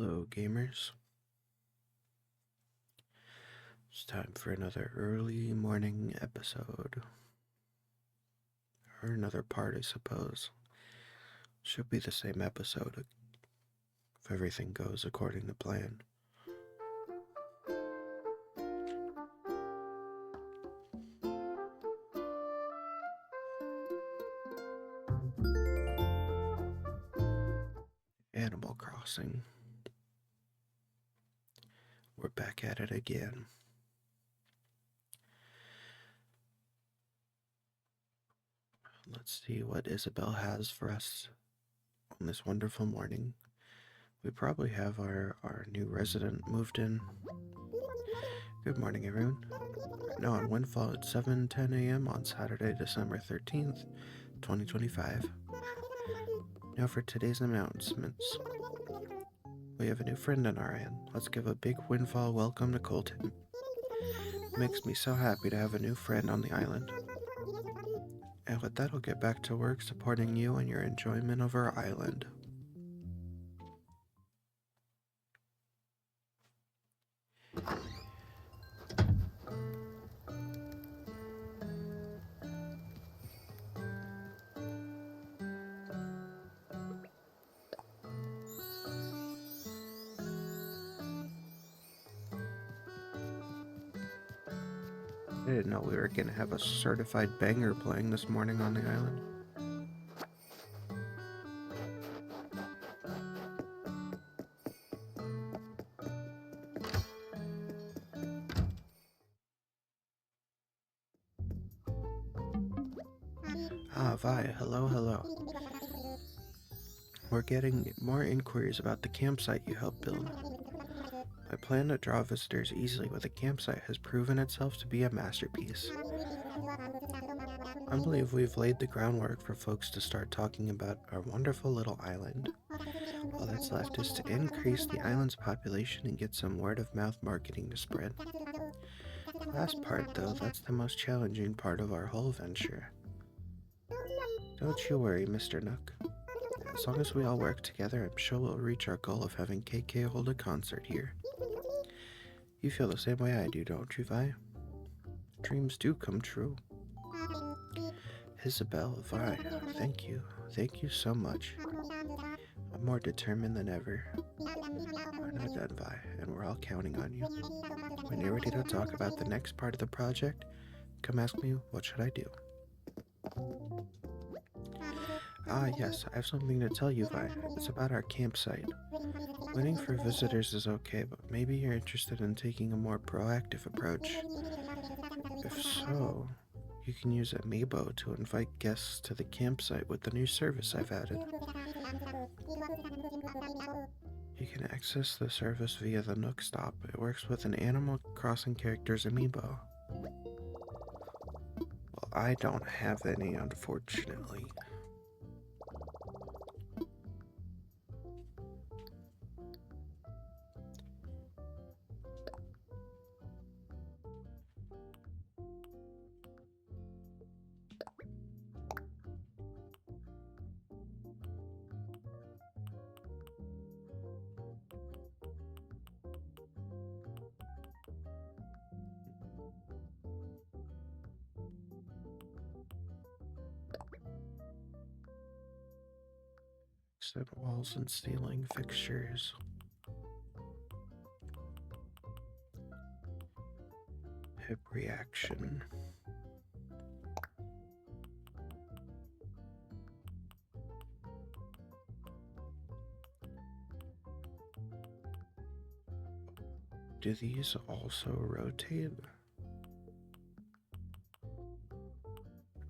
Hello, gamers. It's time for another early morning episode. Or another part, I suppose. Should be the same episode if everything goes according to plan. Animal Crossing. We're back at it again. Let's see what Isabel has for us on this wonderful morning. We probably have our new resident moved in. Good morning, everyone. Now on Windfall at 7:10 a.m. on Saturday, December 13th, 2025. Now for today's announcements. We have a new friend on our end. Let's give a big Windfall welcome to Colton. It makes me so happy to have a new friend on the island. And with that, I'll get back to work supporting you and your enjoyment of our island. I didn't know we were gonna have a certified banger playing this morning on the island. Ah, Vi, hello. We're getting more inquiries about the campsite you helped build. My plan to draw visitors easily with a campsite has proven itself to be a masterpiece. I believe we've laid the groundwork for folks to start talking about our wonderful little island. All that's left is to increase the island's population and get some word-of-mouth marketing to spread. The last part, though, that's the most challenging part of our whole venture. Don't you worry, Mr. Nook. As long as we all work together, I'm sure we'll reach our goal of having KK hold a concert here. You feel the same way I do, don't you, Vi? Dreams do come true. Isabel, Vi, thank you. Thank you so much. I'm more determined than ever. We're not done, Vi, and we're all counting on you. When you're ready to talk about the next part of the project, come ask me what should I do. Ah, yes, I have something to tell you, Vi. It's about our campsite. Waiting for visitors is okay, but maybe you're interested in taking a more proactive approach. If so, you can use Amiibo to invite guests to the campsite with the new service I've added. You can access the service via the Nook Stop. It works with an Animal Crossing character's Amiibo. Well, I don't have any, unfortunately. Set walls and ceiling fixtures. Hip reaction. Do these also rotate?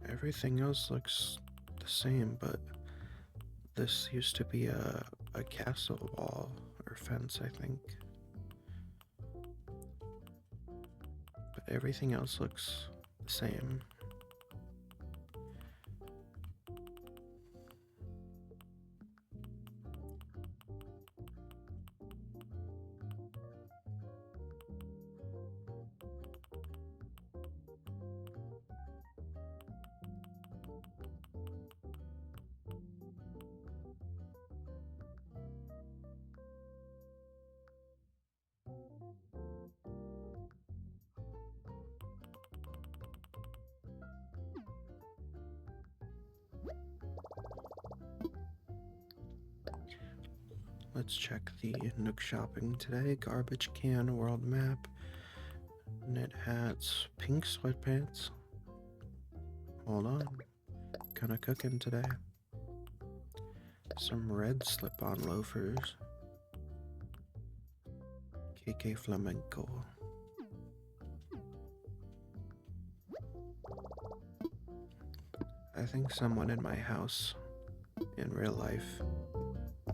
Everything else looks the same, but this used to be a castle wall or fence, I think. But everything else looks the same. Let's check the Nook shopping today. Garbage can, world map, knit hats, pink sweatpants. Hold on. Kinda cooking today. Some red slip-on loafers. KK Flamenco. I think someone in my house, in real life,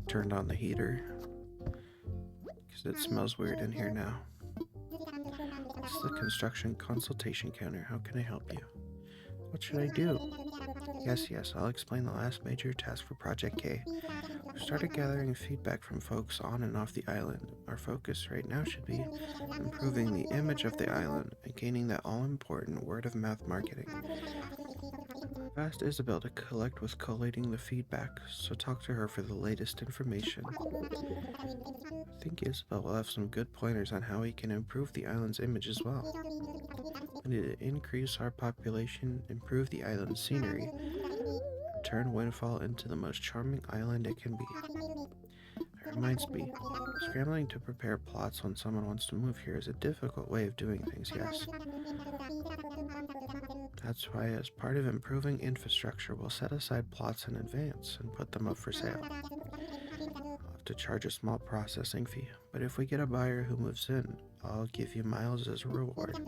turned on the heater. Because it smells weird in here now. This is the construction consultation counter. How can I help you? What should I do? Yes, I'll explain the last major task for Project K. We started gathering feedback from folks on and off the island. Our focus right now should be improving the image of the island and gaining that all-important word-of-mouth marketing. I've asked Isabel to collect with collating the feedback, so talk to her for the latest information. I think Isabel will have some good pointers on how we can improve the island's image as well. We need to increase our population, improve the island's scenery, turn Windfall into the most charming island it can be. That reminds me, scrambling to prepare plots when someone wants to move here is a difficult way of doing things, yes. That's why, as part of improving infrastructure, we'll set aside plots in advance and put them up for sale. I'll have to charge a small processing fee, but if we get a buyer who moves in, I'll give you miles as a reward.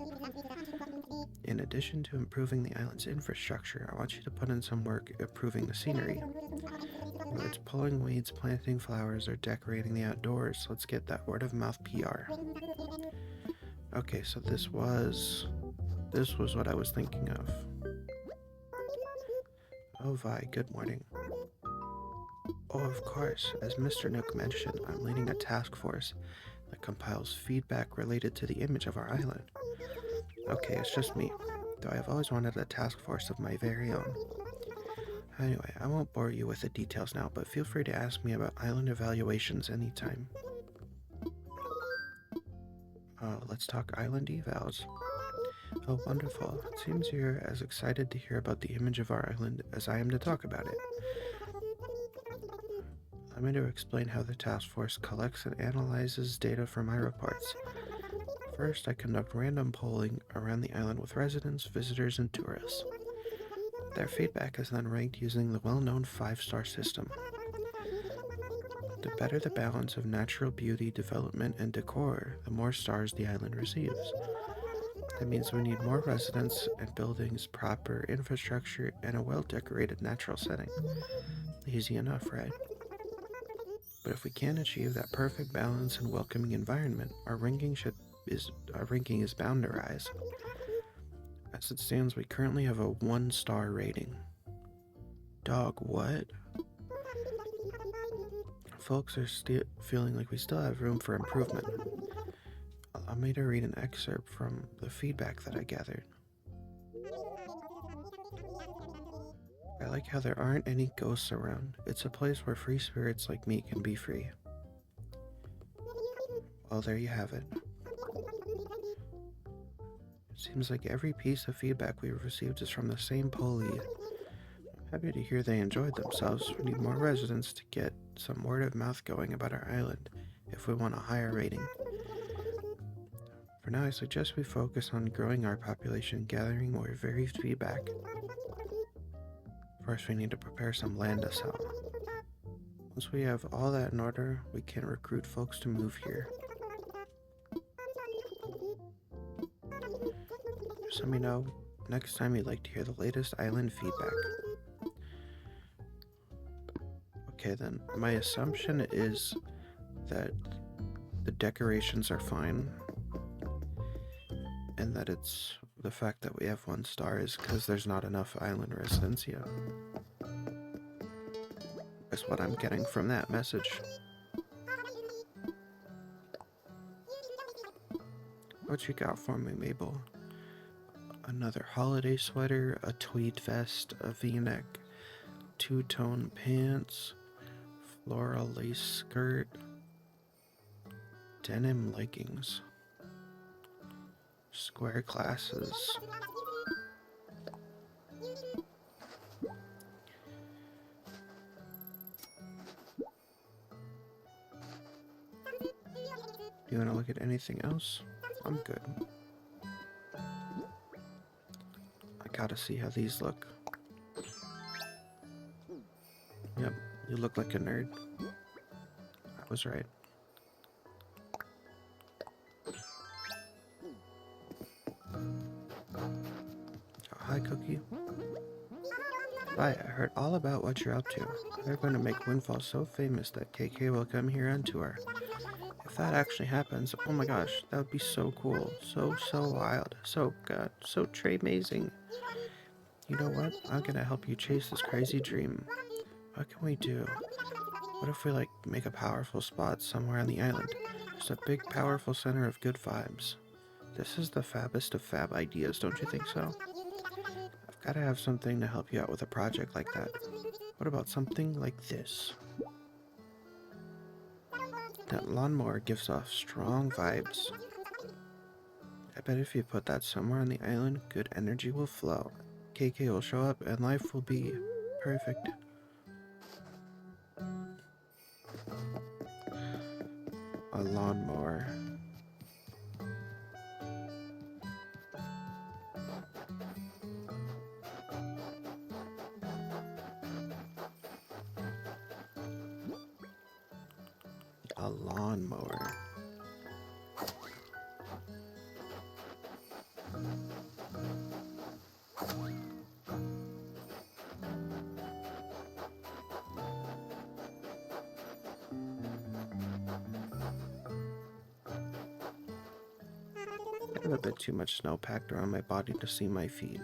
In addition to improving the island's infrastructure, I want you to put in some work improving the scenery. Whether it's pulling weeds, planting flowers, or decorating the outdoors, let's get that word-of-mouth PR. Okay, so this was what I was thinking of. Oh, Vi, good morning. Oh, of course, as Mr. Nook mentioned, I'm leading a task force that compiles feedback related to the image of our island. Okay, it's just me, though I've always wanted a task force of my very own. Anyway, I won't bore you with the details now, but feel free to ask me about island evaluations anytime. Let's talk island evals. Oh, wonderful. It seems you're as excited to hear about the image of our island as I am to talk about it. I'm going to explain how the task force collects and analyzes data from my reports. First, I conduct random polling around the island with residents, visitors, and tourists. Their feedback is then ranked using the well-known 5-star system. The better the balance of natural beauty, development, and decor, the more stars the island receives. That means we need more residents and buildings, proper infrastructure, and a well-decorated natural setting. Easy enough, right? But if we can't achieve that perfect balance and welcoming environment, our ranking is bound to rise. As it stands, we currently have a 1-star rating. Dog, what? Folks are feeling like we still have room for improvement. Allow me to read an excerpt from the feedback that I gathered. I like how there aren't any ghosts around. It's a place where free spirits like me can be free. Well, there you have it. It seems like every piece of feedback we've received is from the same pollie. I'm happy to hear they enjoyed themselves. We need more residents to get some word of mouth going about our island if we want a higher rating. For now, I suggest we focus on growing our population, gathering more varied feedback. First, we need to prepare some land to sell. Once we have all that in order, we can recruit folks to move here. Just let me know next time you'd like to hear the latest island feedback. Okay then, my assumption is that the decorations are fine, and that it's the fact that we have 1 star is because there's not enough island residents yet. That's what I'm getting from that message. What you got for me, Mabel? Another holiday sweater, a tweed vest, a v-neck, 2-tone pants, floral lace skirt, denim leggings, square glasses. You want to look at anything else? I'm good. I gotta see how these look. Yep, you look like a nerd. I was right. Oh, hi, Cookie. Hi, I heard all about what you're up to. They're going to make Windfall so famous that KK will come here on tour. If that actually happens, oh my gosh, that would be so cool. So wild. So good. So amazing. You know what? I'm gonna help you chase this crazy dream. What can we do? What if we, like, make a powerful spot somewhere on the island? Just a big, powerful center of good vibes. This is the fabbest of fab ideas, don't you think so? I've gotta have something to help you out with a project like that. What about something like this? That lawnmower gives off strong vibes. I bet if you put that somewhere on the island, good energy will flow. KK will show up and life will be perfect. A lawnmower. A lawnmower. I have a bit too much snow packed around my body to see my feet.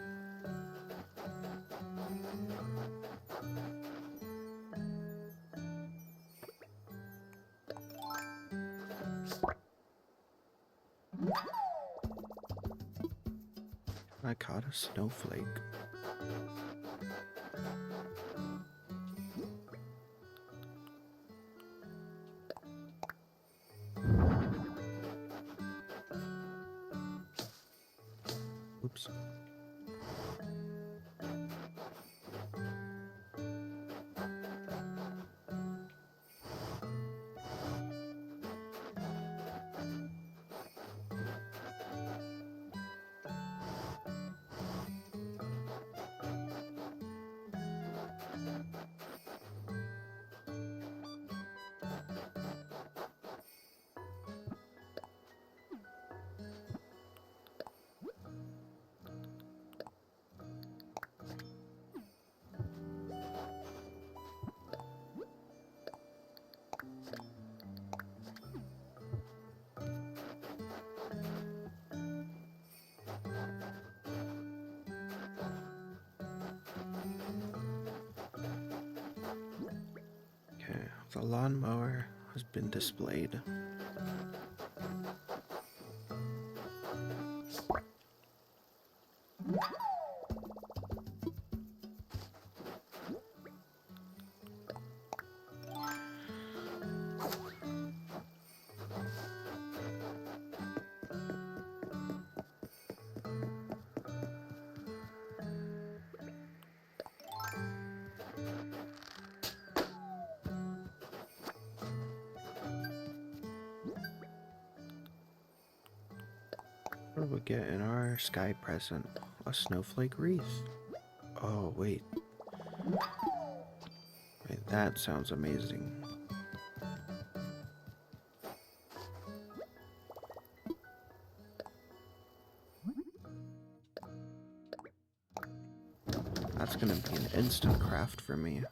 I caught a snowflake. Oops. Okay, the lawnmower has been displayed. What do we get in our sky present? A snowflake wreath. Oh, wait. Wait, that sounds amazing. That's gonna be an instant craft for me.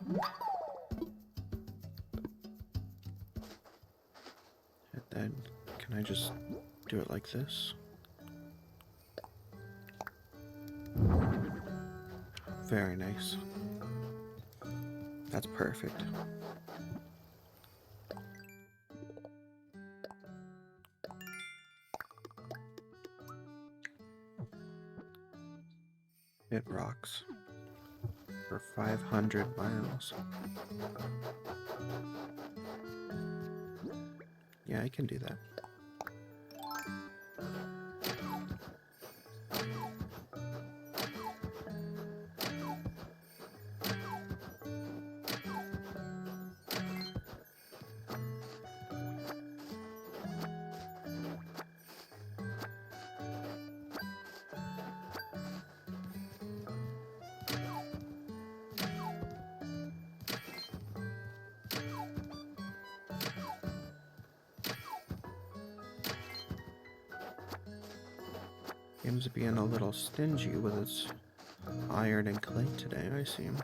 And then, can I just do it like this? Very nice. That's perfect. It rocks. For 500 miles. Yeah, I can do that. Game's being a little stingy with its iron and clay today, I seem.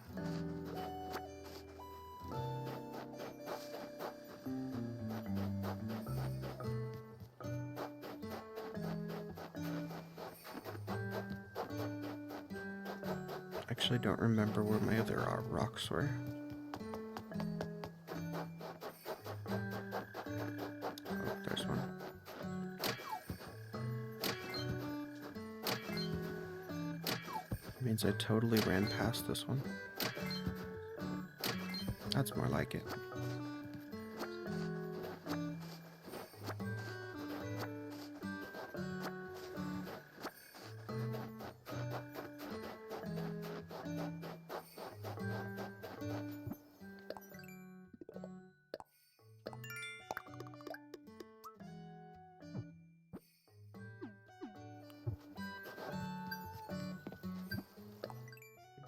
Actually don't remember where my other rocks were. Oh, there's one. Means I totally ran past this one. That's more like it.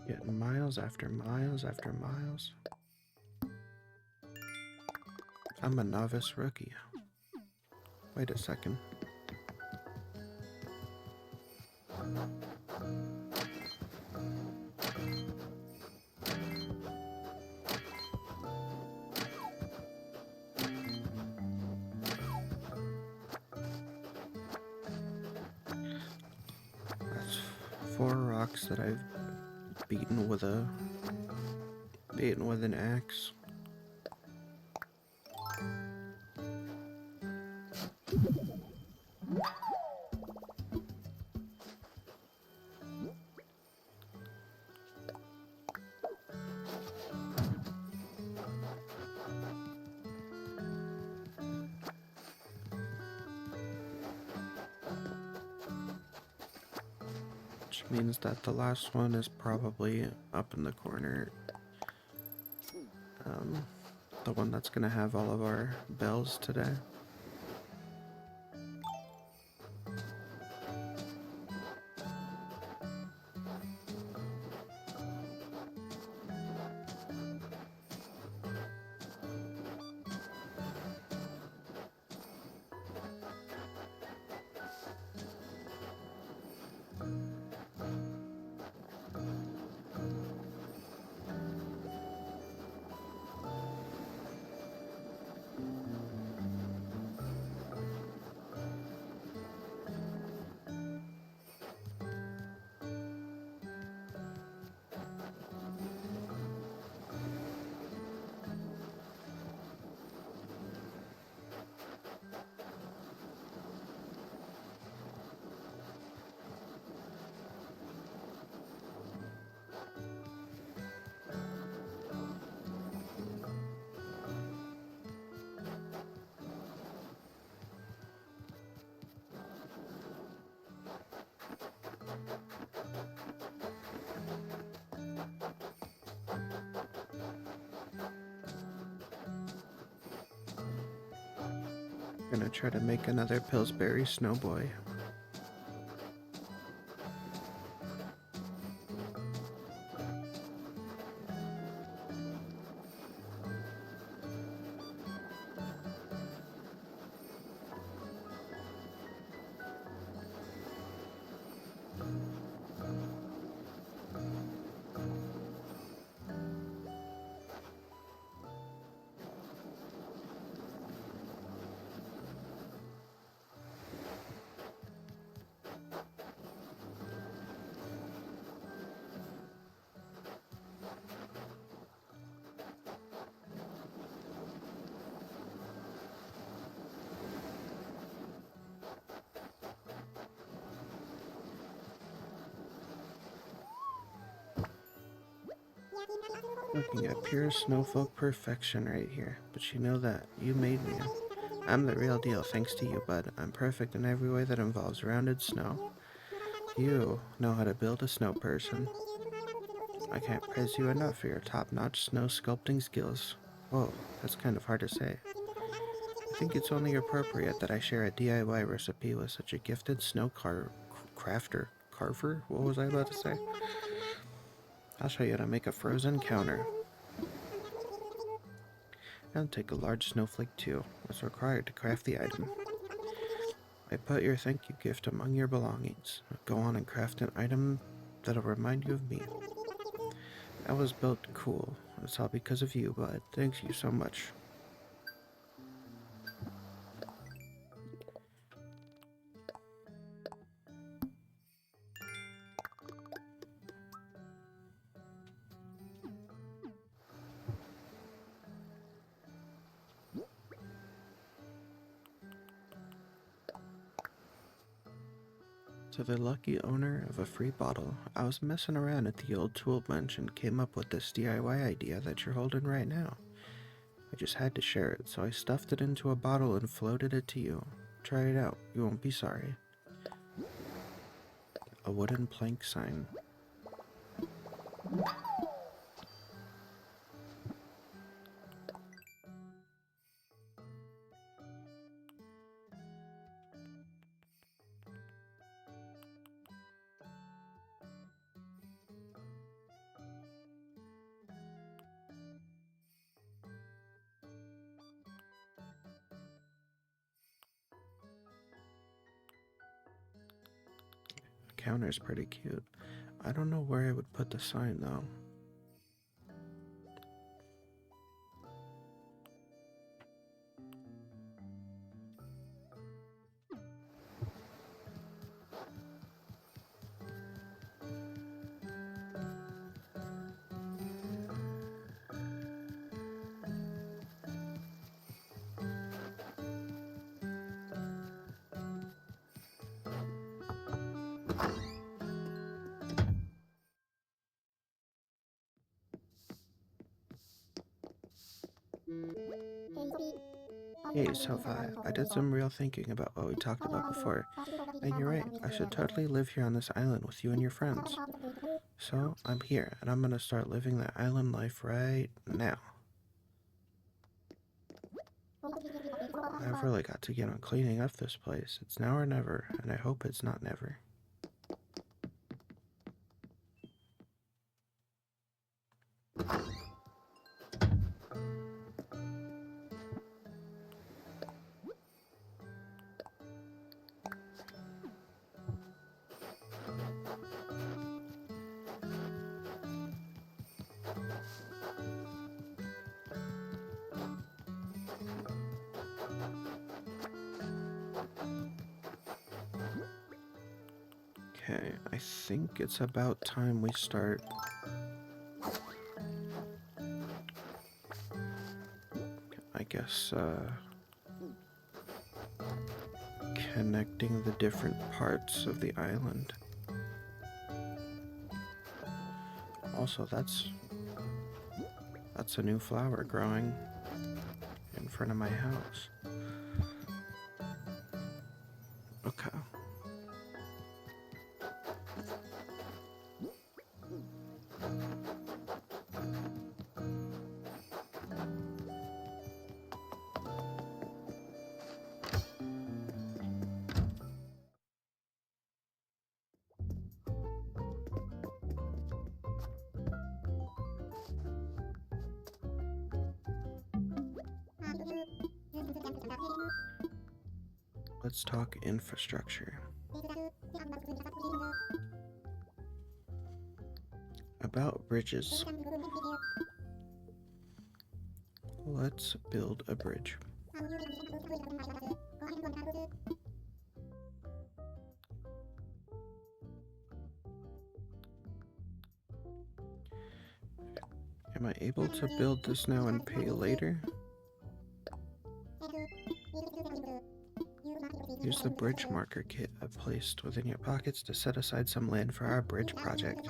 Getting miles after miles after miles. I'm a novice rookie. Wait a second. That's 4 rocks that I've beaten with an axe. Which means that the last one is probably up in the corner. The one that's gonna have all of our bells today. Gonna try to make another Pillsbury Snowboy. Looking at pure snowfolk perfection right here. But you know that. You made me. I'm the real deal thanks to you, bud. I'm perfect in every way that involves rounded snow. You know how to build a snow person. I can't praise you enough for your top-notch snow sculpting skills. Whoa, that's kind of hard to say. I think it's only appropriate that I share a DIY recipe with such a gifted snow carver? What was I about to say? I'll show you how to make a frozen counter. And take a large snowflake too, what's required to craft the item. I put your thank you gift among your belongings. Go on and craft an item that'll remind you of me. I was built cool. It's all because of you, bud. Thank you so much. To the lucky owner of a free bottle, I was messing around at the old tool bench and came up with this DIY idea that you're holding right now. I just had to share it, so I stuffed it into a bottle and floated it to you. Try it out, you won't be sorry. A wooden plank sign. The counter's pretty cute. I don't know where I would put the sign though. Hey, Sophie, I did some real thinking about what we talked about before, and you're right, I should totally live here on this island with you and your friends. So, I'm here, and I'm gonna start living that island life right now. I've really got to get on cleaning up this place. It's now or never, and I hope it's not never. Okay, I think it's about time we start I guess, connecting the different parts of the island. Also, that's a new flower growing in front of my house. Okay. Let's talk infrastructure. About bridges. Let's build a bridge. Am I able to build this now and pay later? Use the bridge marker kit I placed within your pockets to set aside some land for our bridge project.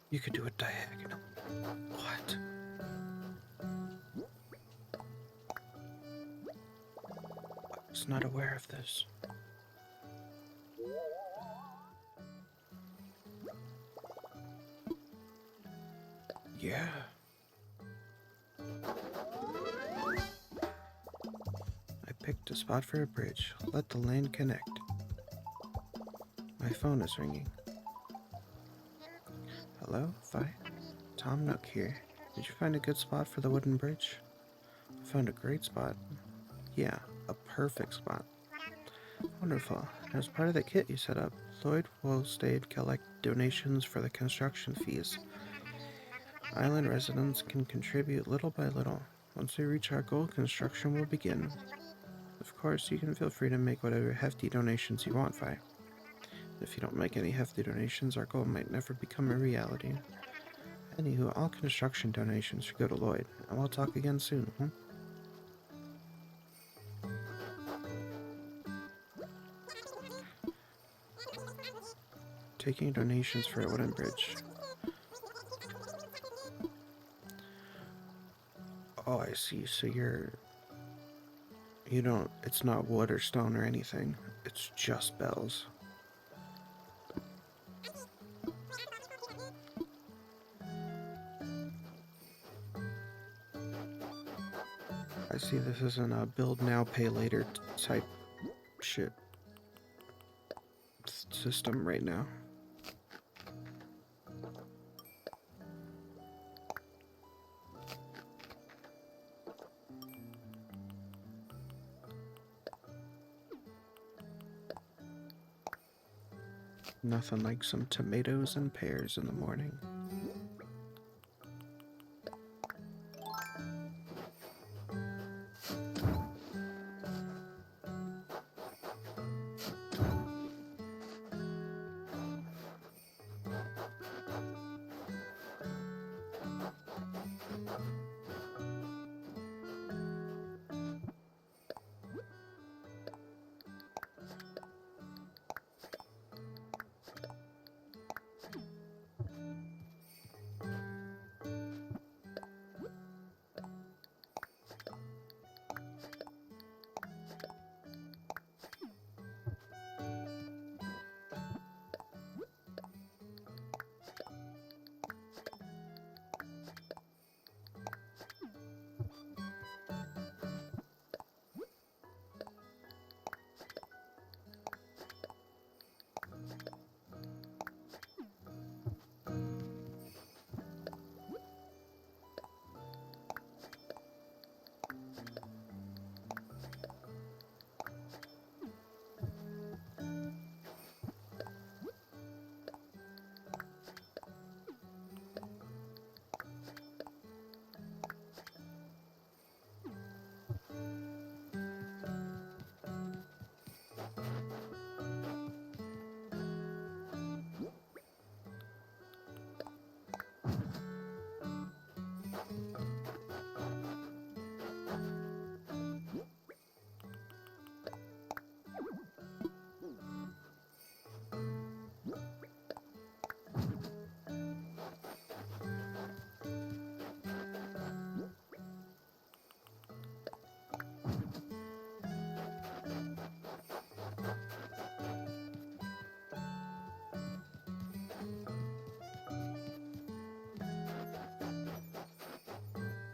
You could do it diagonal. What? I was not aware of this. Yeah. I picked a spot for a bridge. Let the lane connect. My phone is ringing. Hello, Vi? Tom Nook here. Did you find a good spot for the wooden bridge? I found a great spot. Yeah, a perfect spot. Wonderful. And as part of the kit you set up, Lloyd will stay to collect donations for the construction fees. Island residents can contribute little by little. Once we reach our goal, construction will begin. Of course, you can feel free to make whatever hefty donations you want, Vi. If you don't make any hefty donations, our goal might never become a reality. Anywho, all construction donations should go to Lloyd, and we'll talk again soon, Taking donations for a wooden bridge. Oh, I see. So you don't, it's not wood or stone or anything. It's just bells. I see this isn't a build now, pay later type shit system right now. Nothing like some tomatoes and pears in the morning.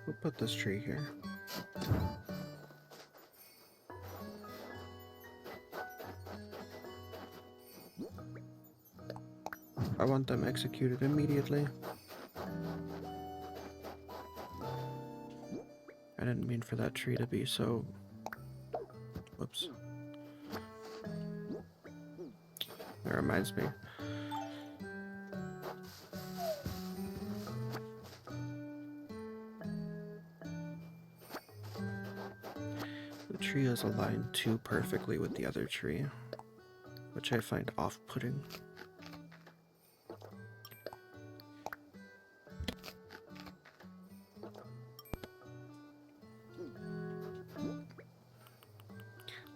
We'll put this tree here. I want them executed immediately. I didn't mean for that tree to be so... Whoops. That reminds me. The tree is aligned too perfectly with the other tree, which I find off-putting.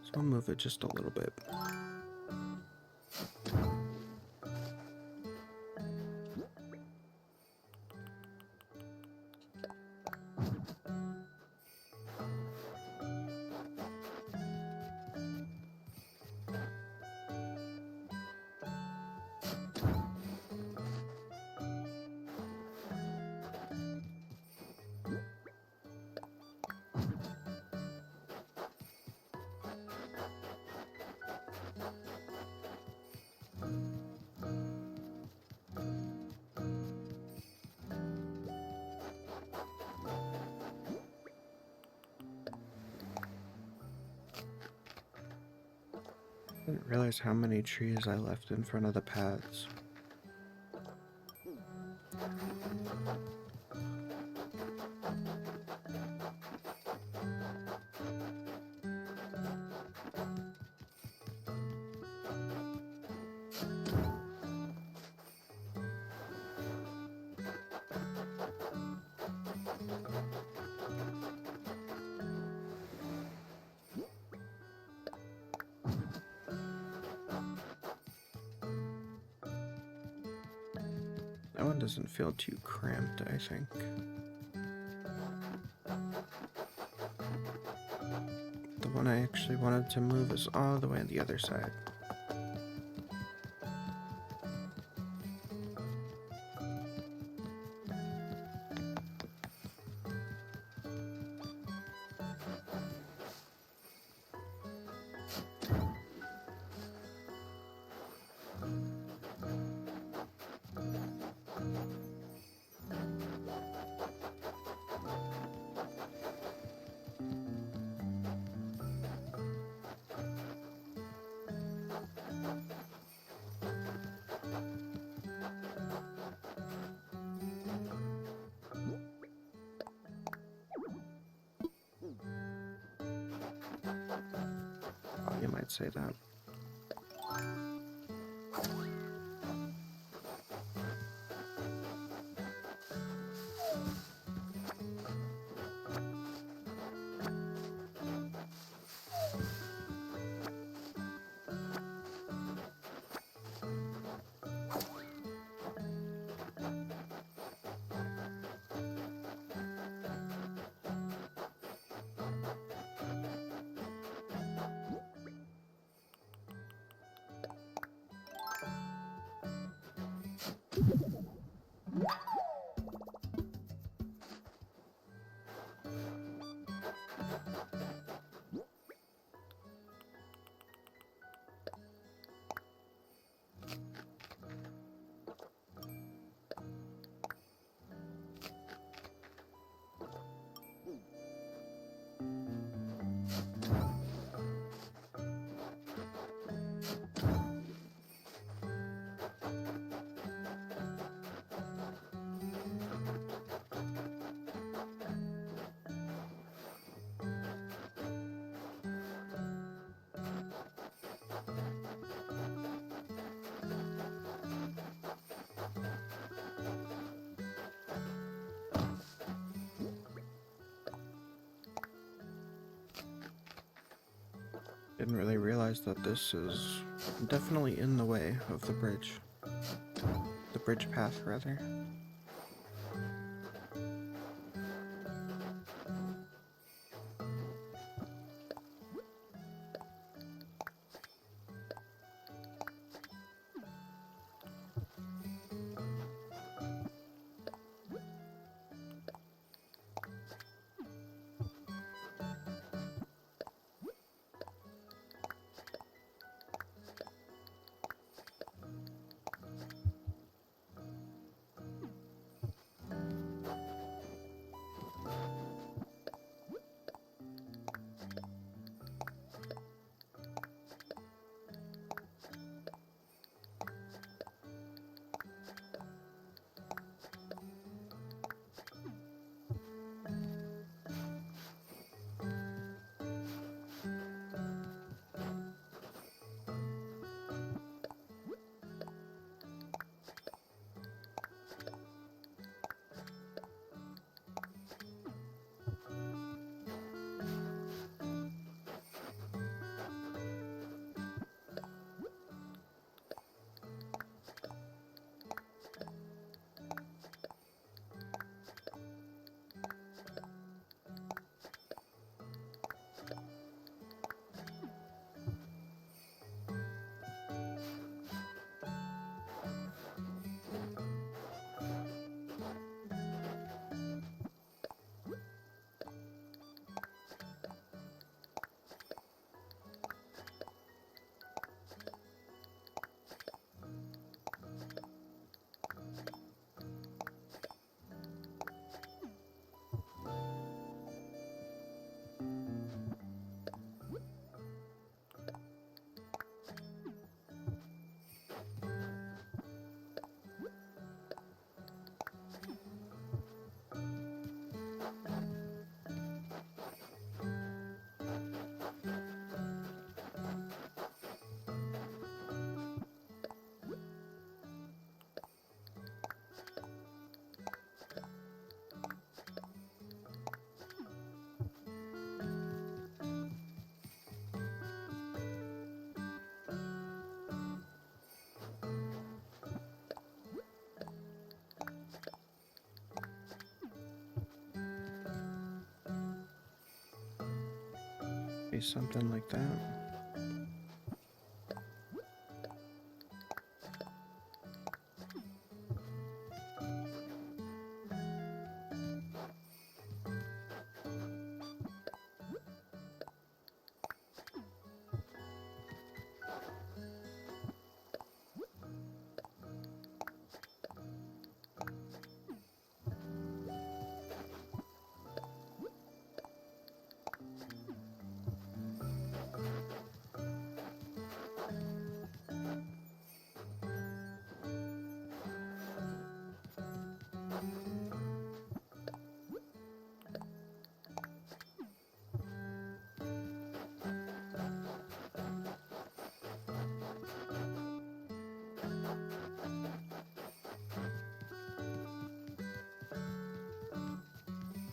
So I'll move it just a little bit. Didn't realize how many trees I left in front of the paths. That one doesn't feel too cramped, I think. The one I actually wanted to move is all the way on the other side. Oh, you might say that. Didn't really realize that this is definitely in the way of the bridge. The bridge path, rather. Maybe something like that.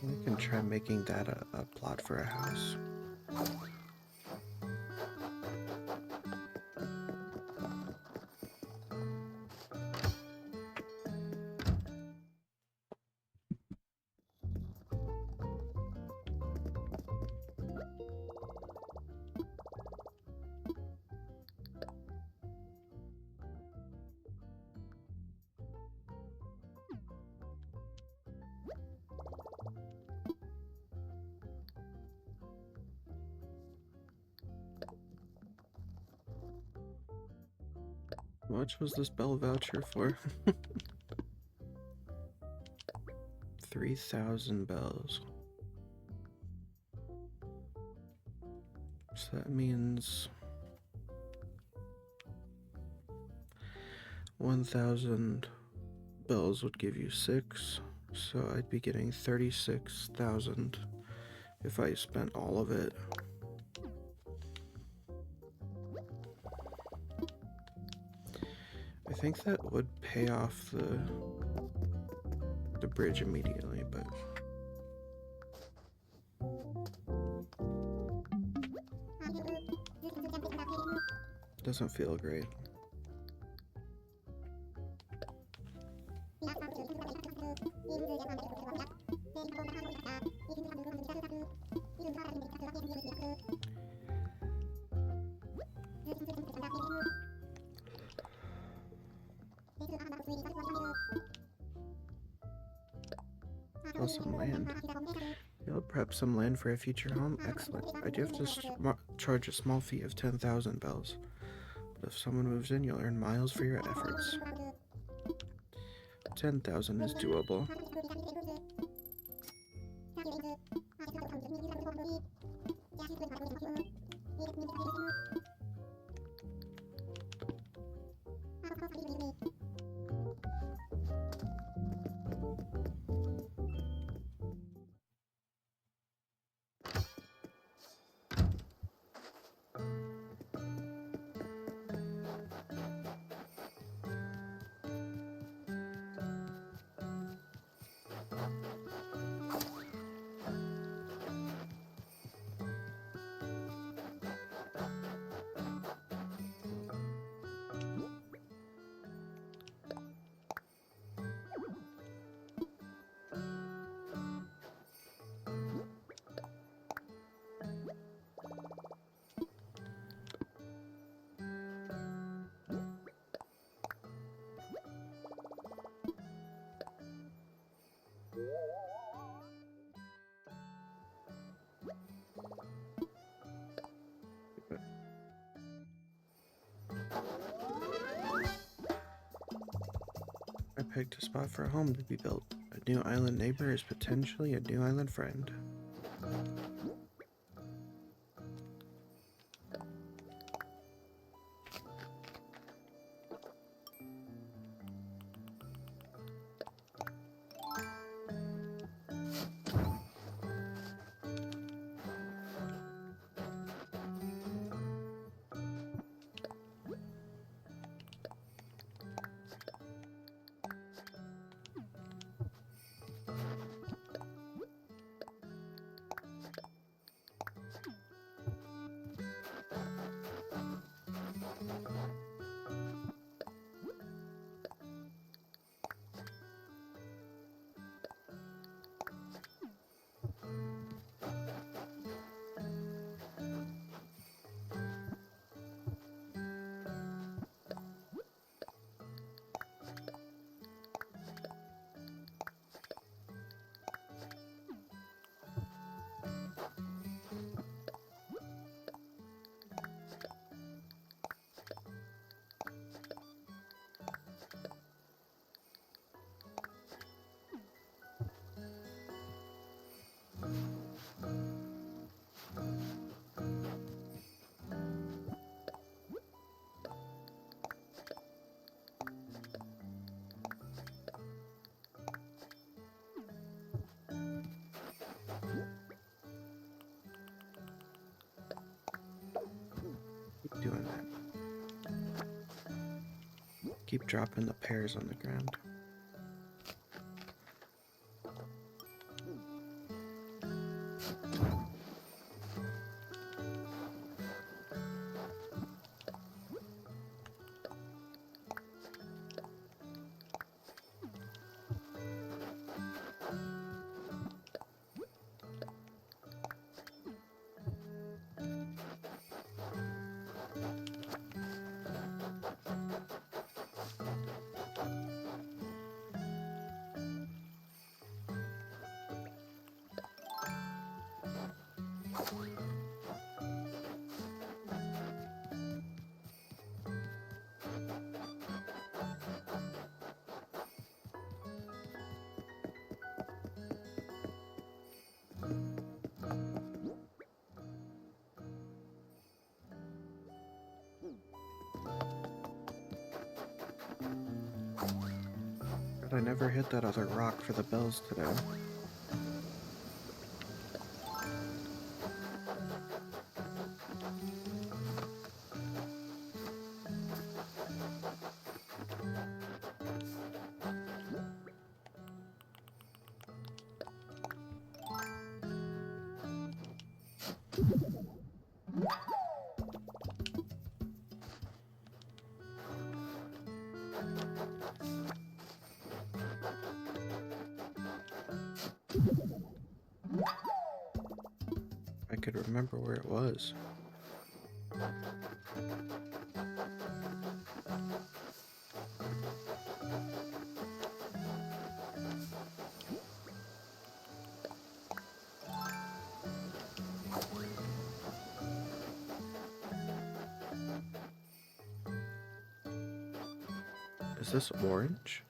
We can try making that a plot for a house. How much was this bell voucher for? 3,000 bells. So that means 1,000 bells would give you 6. So I'd be getting 36,000 if I spent all of it. I think that would pay off the bridge immediately, but doesn't feel great. Oh, some land. You'll prep some land for a future home? Excellent. I do have to charge a small fee of 10,000 bells. But if someone moves in, you'll earn miles for your efforts. 10,000 is doable. I picked a spot for a home to be built. A new island neighbor is potentially a new island friend. doing that. Keep dropping the pears on the ground. But I never hit that other rock for the bells today. I could remember where it was. Is this orange?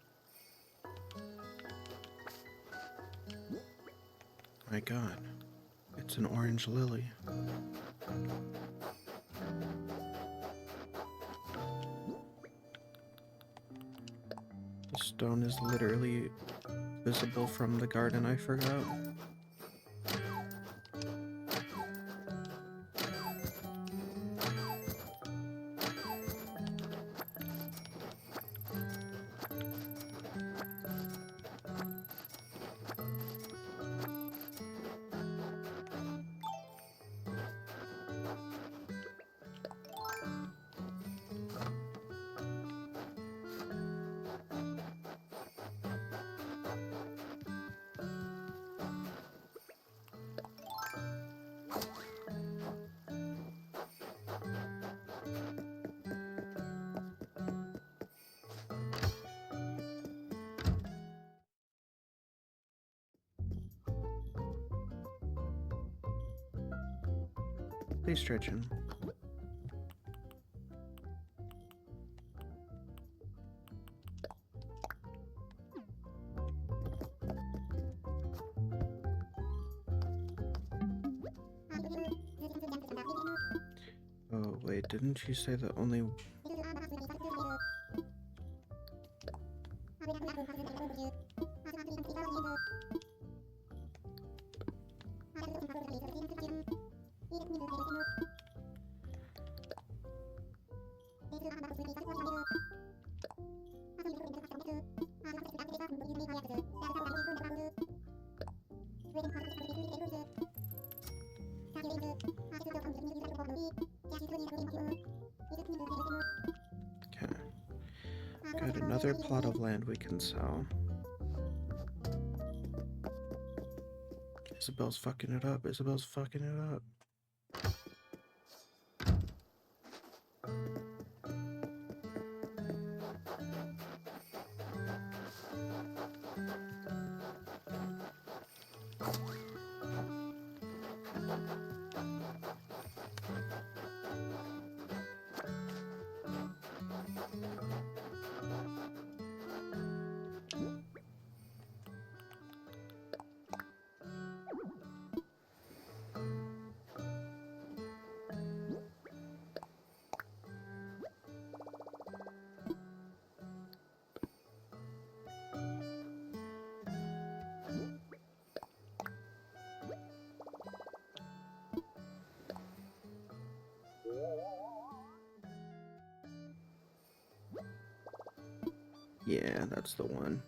My god, it's an orange lily. The stone is literally visible from the garden I forgot. Stay stretching. Oh, wait, didn't she say that only... Okay. Got another plot of land we can sell. Isabel's fucking it up. Isabel's fucking it up. Yeah, that's the one.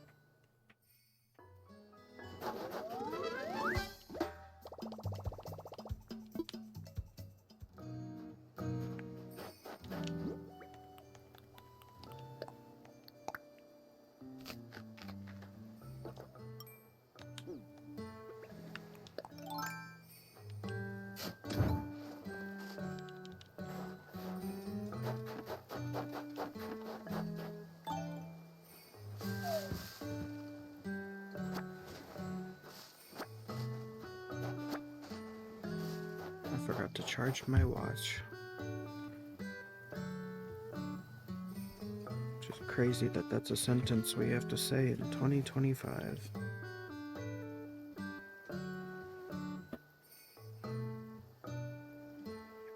I forgot to charge my watch. Which is crazy that that's a sentence we have to say in 2025.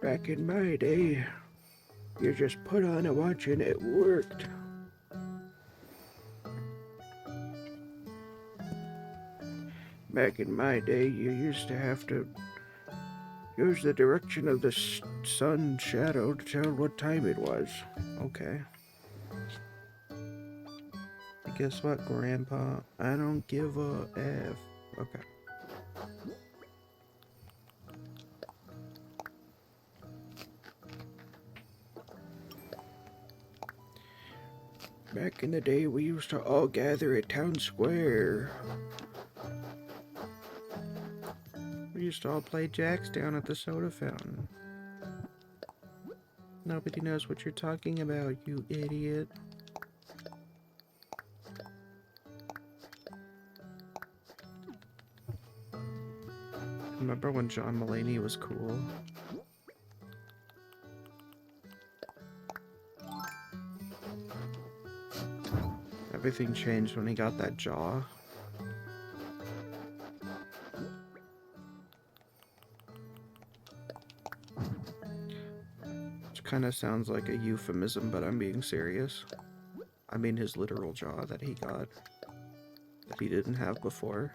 Back in my day, you just put on a watch and it worked. Back in my day, you used to have to use the direction of the sun's shadow to tell what time it was. Okay. Guess what, Grandpa? I don't give a F. Okay. Back in the day, we used to all gather at town square. We used to all play jacks down at the soda fountain. Nobody knows what you're talking about, you idiot. Remember when John Mulaney was cool? Everything changed when he got that jaw. Which kind of sounds like a euphemism, but I'm being serious. I mean his literal jaw that he got, that he didn't have before.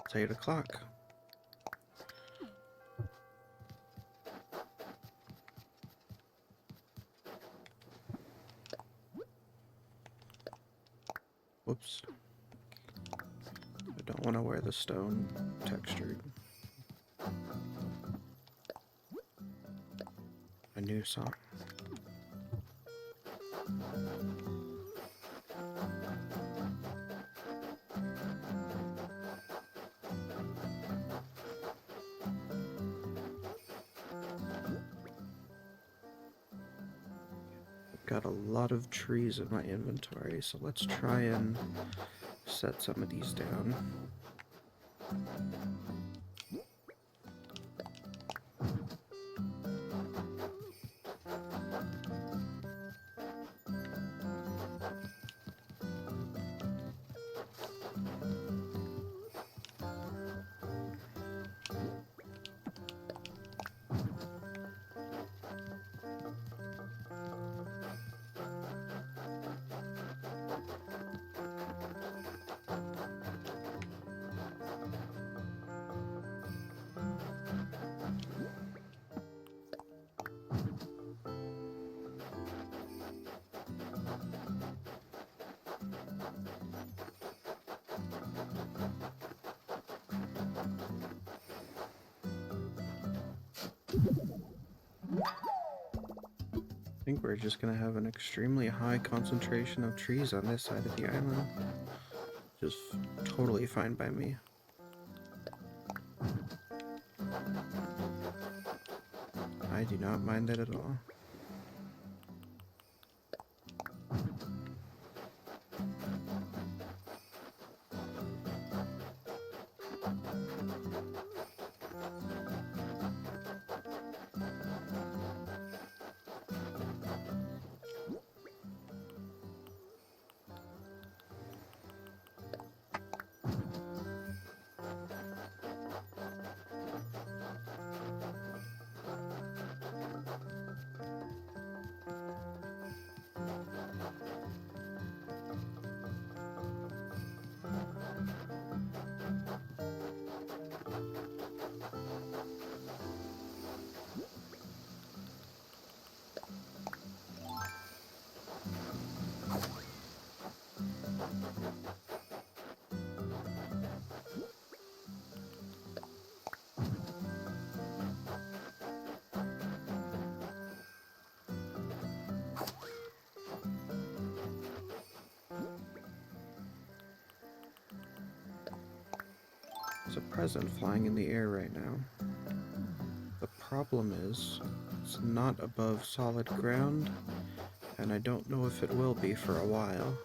It's 8 o'clock. Whoops. I don't want to wear the stone textured. A new song. Got a lot of trees in my inventory, so let's try and set some of these down. I think we're just gonna have an extremely high concentration of trees on this side of the island. Just totally fine by me. I do not mind that at all. There's a present flying in the air right now. The problem is, it's not above solid ground, and I don't know if it will be for a while.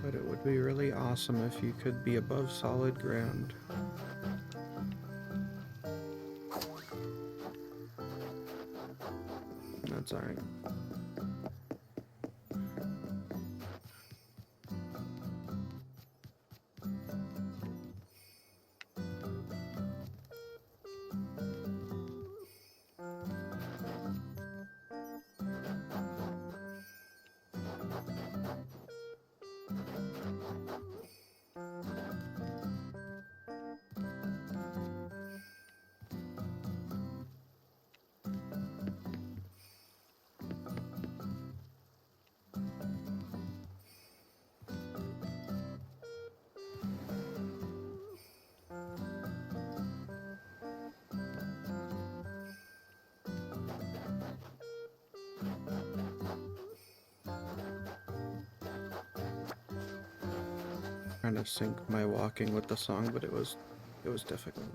But it would be really awesome if you could be above solid ground. That's alright. Trying to sync my walking with the song, but it was difficult.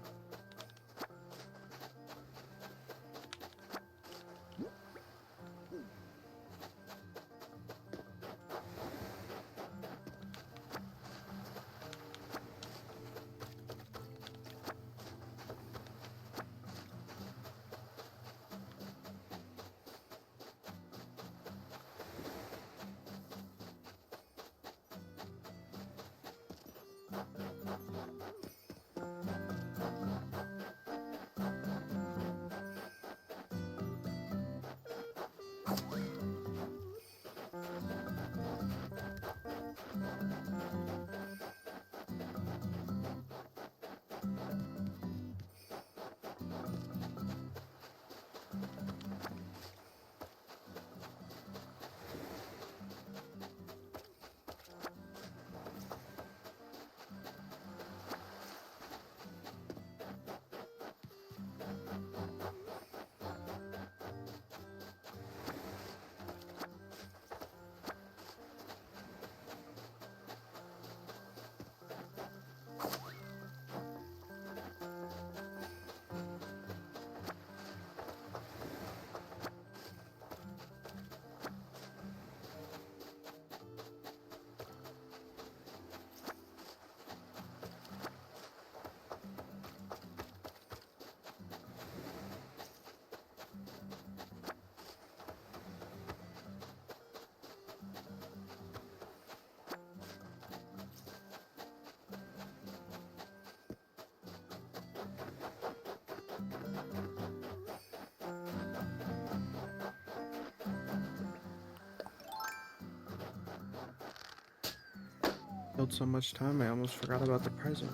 Killed so much time, I almost forgot about the present.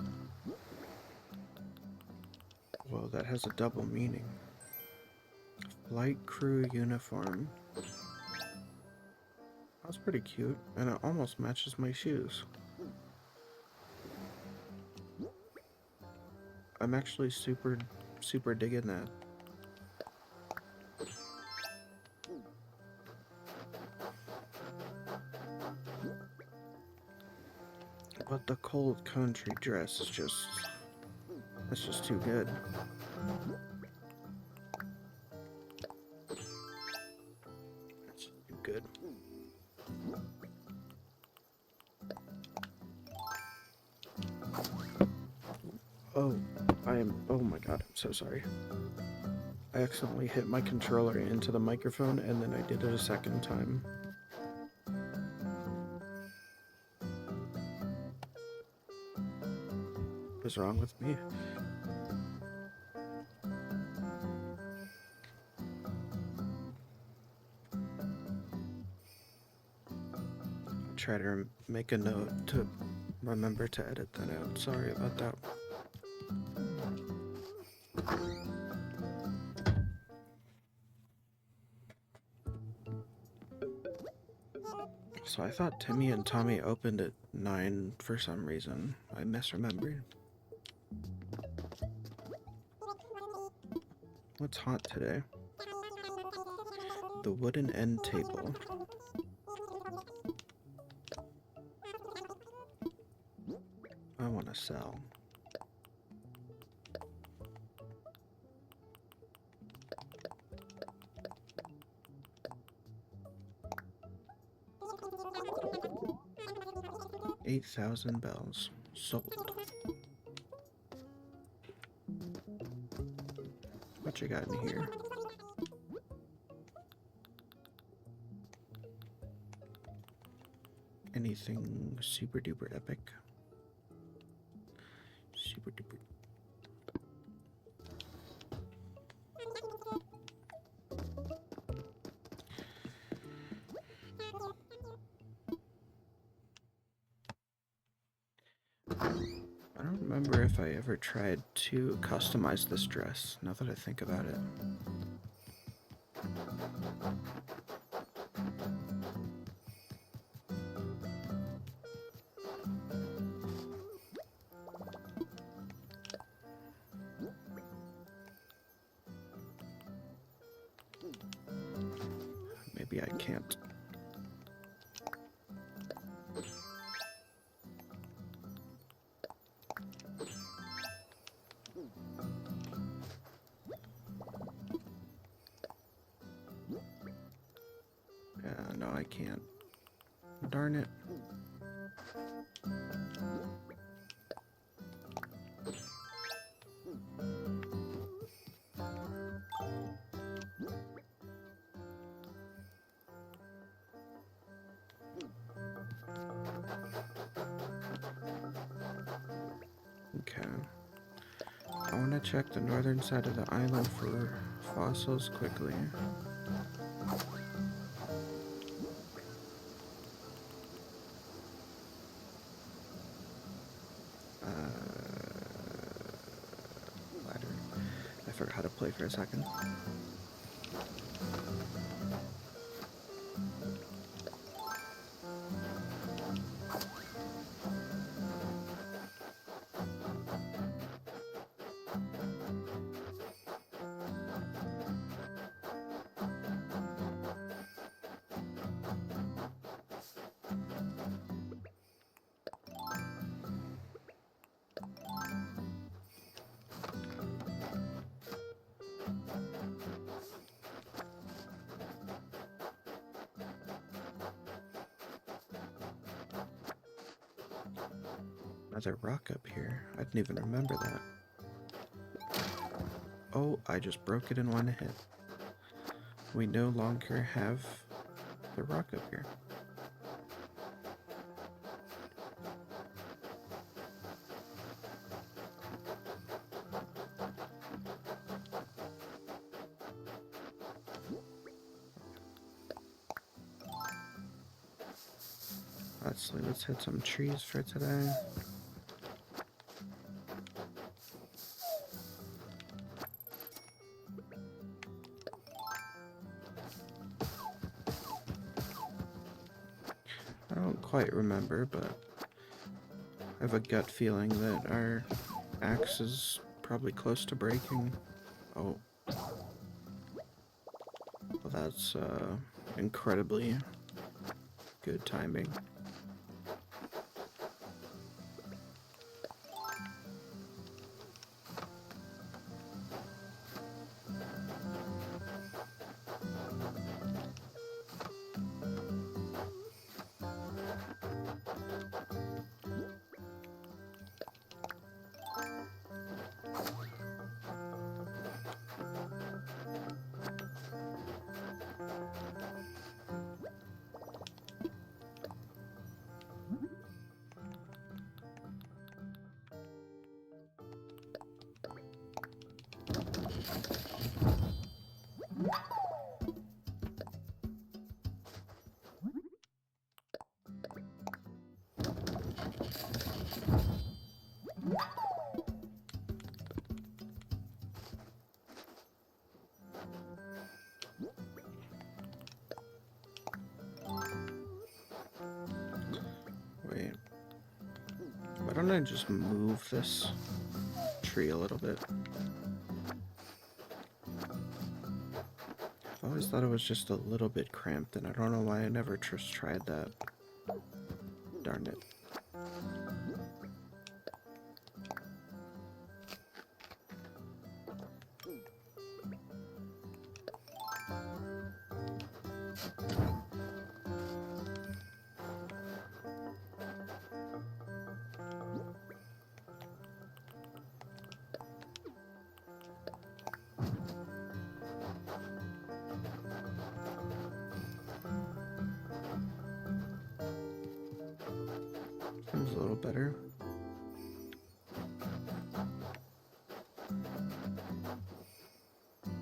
Whoa, that has a double meaning. Flight crew uniform. That's pretty cute, and it almost matches my shoes. I'm actually super digging that. But the cold country dress is just... that's just too good. That's too good. Oh, oh my god, I'm so sorry. I accidentally hit my controller into the microphone and then I did it a second time. What's wrong with me? Try to make a note to remember to edit that out. Sorry about that. Also, I thought Timmy and Tommy opened at 9 for some reason. I misremembered. What's hot today? The wooden end table. I want to sell. $8,000 bells sold. What you got in here? Anything super duper epic? Super duper. I don't remember if I ever tried to customize this dress, now that I think about it. Maybe I can't. No, I can't. Darn it. Okay. I want to check the northern side of the island for fossils quickly. Ladder. I forgot how to play for a second. Another rock up here. I didn't even remember that. Oh, I just broke it in one hit. We no longer have the rock up here. Let's hit some trees for today. I don't quite remember, but I have a gut feeling that our axe is probably close to breaking. Oh. Well, that's incredibly good timing. don't I just move this tree a little bit? I've always thought it was just a little bit cramped, and I don't know why I never just tried that. Darn it. Seems a little better.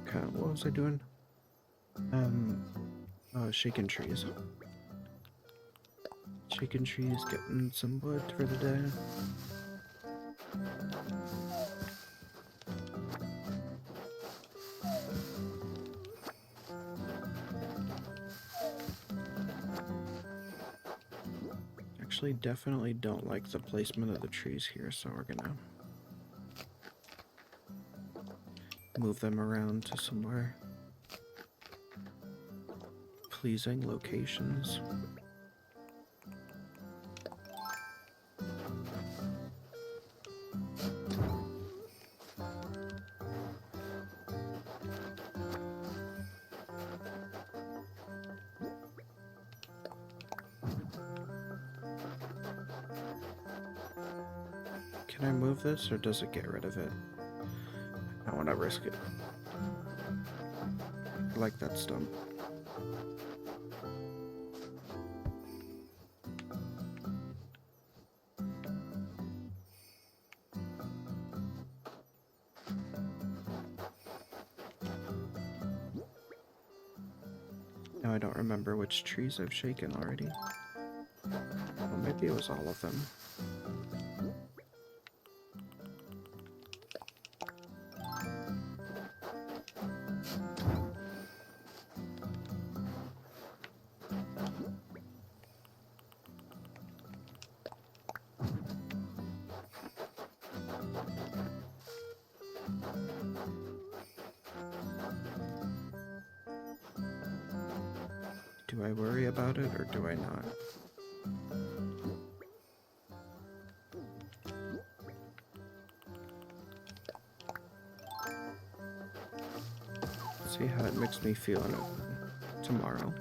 Okay, what was I doing? Shaking trees. Shaking trees, getting some wood for the day. Actually, definitely don't like the placement of the trees here, so we're gonna move them around to some more pleasing locations. Can I move this, or does it get rid of it? I want to risk it. I like that stump. Now I don't remember which trees I've shaken already. Well, maybe it was all of them. Do I worry about it, or do I not? See how it makes me feel in it tomorrow.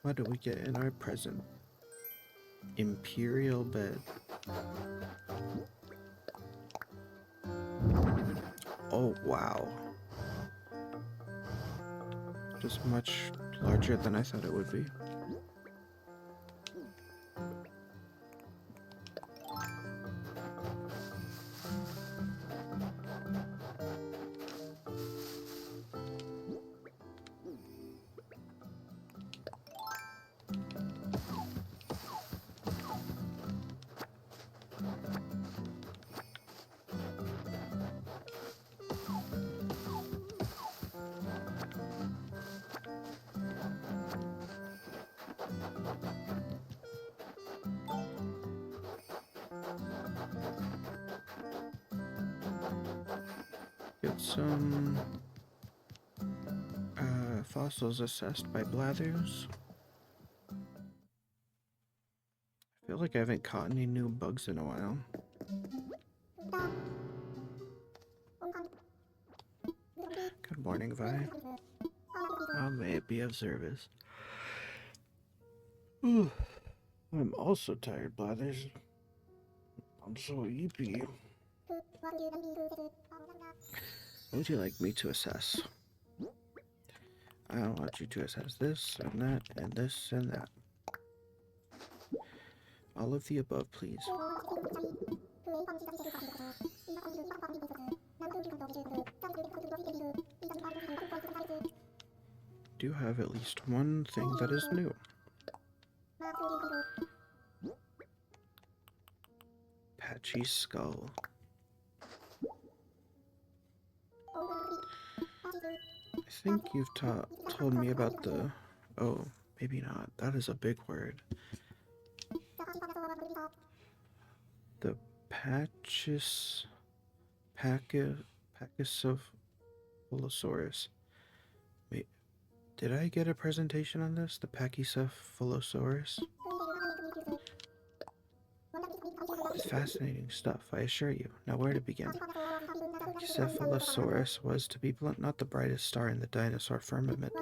What do we get in our present? Imperial bed. Oh, wow. Just much larger than I thought it would be. Get some fossils assessed by Blathers. I feel like I haven't caught any new bugs in a while. morning, Vi. How may it be of service? I'm also tired, Blathers. I'm so eepy. What would you like me to assess? I want you to assess this and that and this and that. All of the above, please. Do have at least one thing that is new. Patchy skull. I think you've told me about the... Oh, maybe not. That is a big word. The Pachycephalosaurus. Wait, did I get a presentation on this? The Pachycephalosaurus? It's fascinating stuff, I assure you. Now where to begin? Pachycephalosaurus was, to be blunt, not the brightest star in the dinosaur firmament.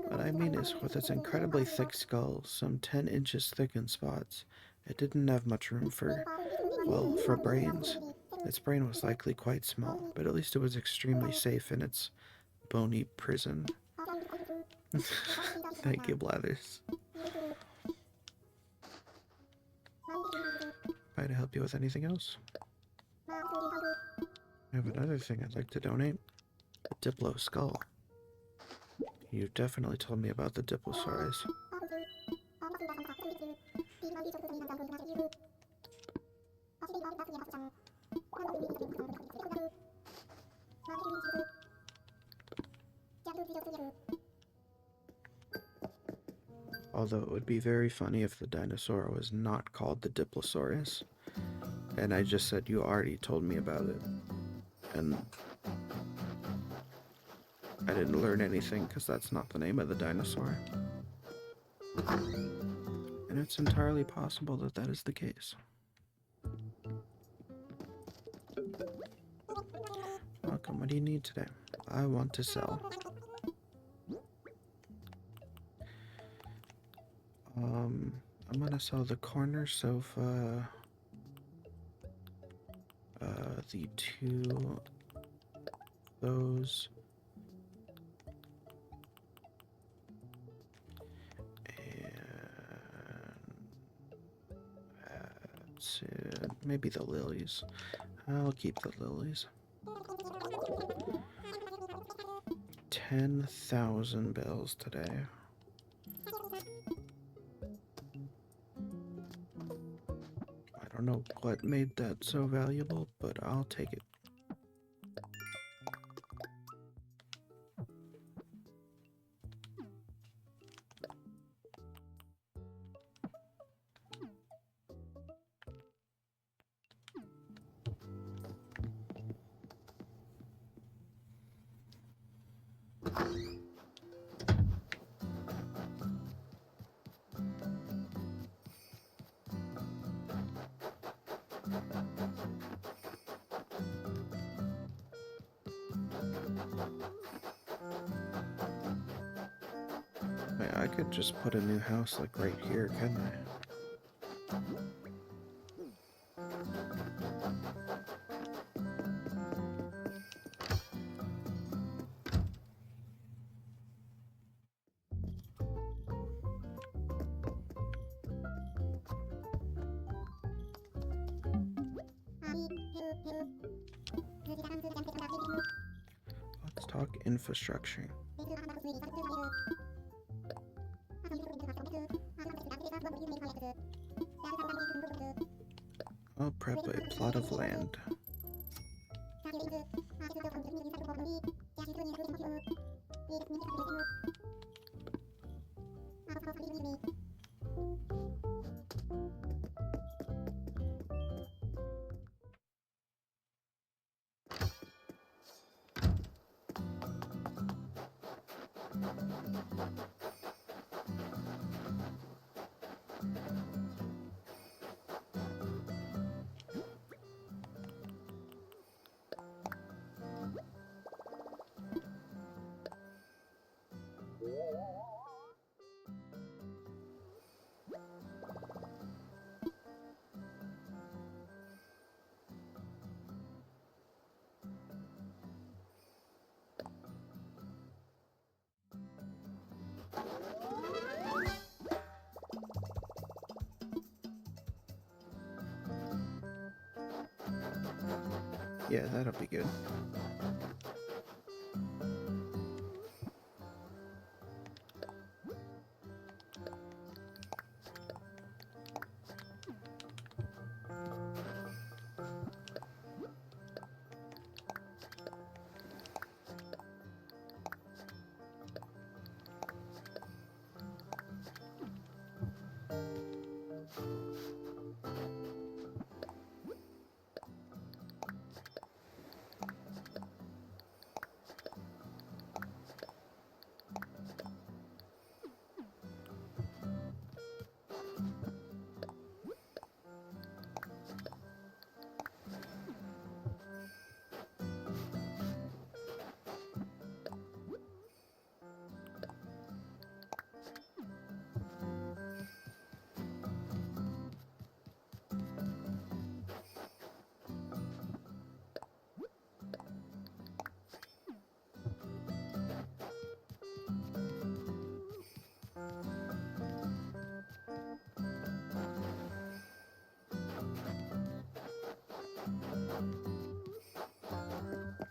What I mean is, with its incredibly thick skull, some 10 inches thick in spots, it didn't have much room for, well, for brains. Its brain was likely quite small, but at least it was extremely safe in its bony prison. Thank you, Blathers. Try to help you with anything else? I have another thing I'd like to donate. A Diplo skull. You definitely told me about the Diplosaurus. Although it would be very funny if the dinosaur was not called the Diplosaurus, and I just said you already told me about it, and I didn't learn anything because that's not the name of the dinosaur. And it's entirely possible that that is the case. Welcome, what do you need today? I want to sell. I'm gonna sell the corner sofa, the two, those, and that's it. Maybe the lilies. I'll keep the lilies. 10,000 bells today. I don't know what made that so valuable, but I'll take it. Wait, I could just put a new house like right here, couldn't I? Let's talk infrastructure. I'll prep a plot of land. Yeah, that'll be good.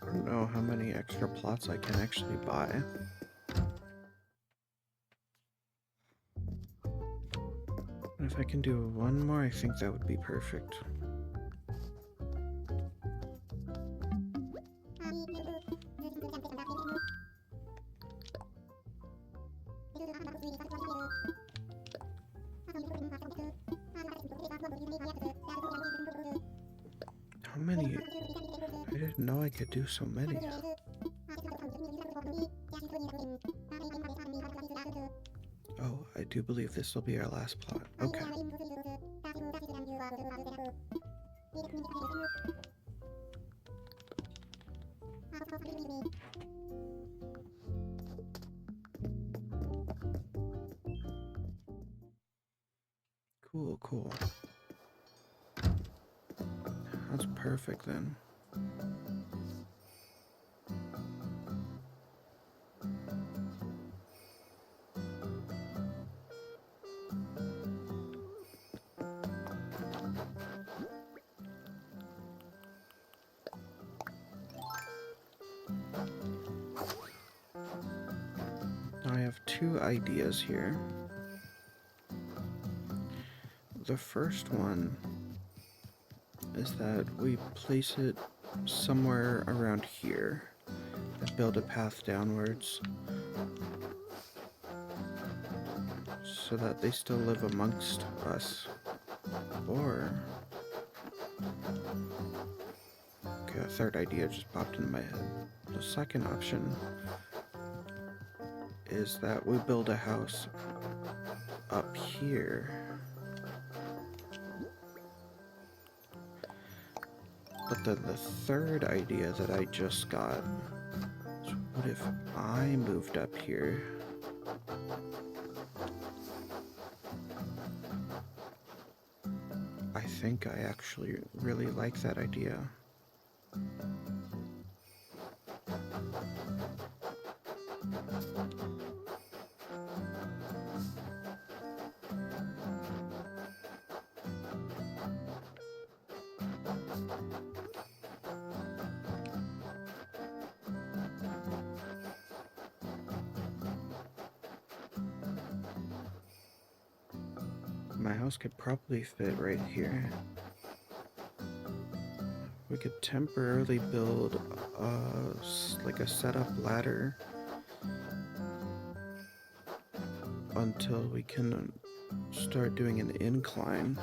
I don't know how many extra plots I can actually buy. If I can do one more, I think that would be perfect. How many? I didn't know I could do so many. Oh, I do believe this will be our last plot. Okay. Cool, cool. That's perfect then. Now I have two ideas here. The first one is that we place it somewhere around here and build a path downwards so that they still live amongst us. Or, okay, a third idea just popped into my head. The second option is that we build a house up here. But then the third idea that I just got is, what if I moved up here? I think I actually really like that idea. My house could probably fit right here. We could temporarily build like a setup ladder until we can start doing an incline.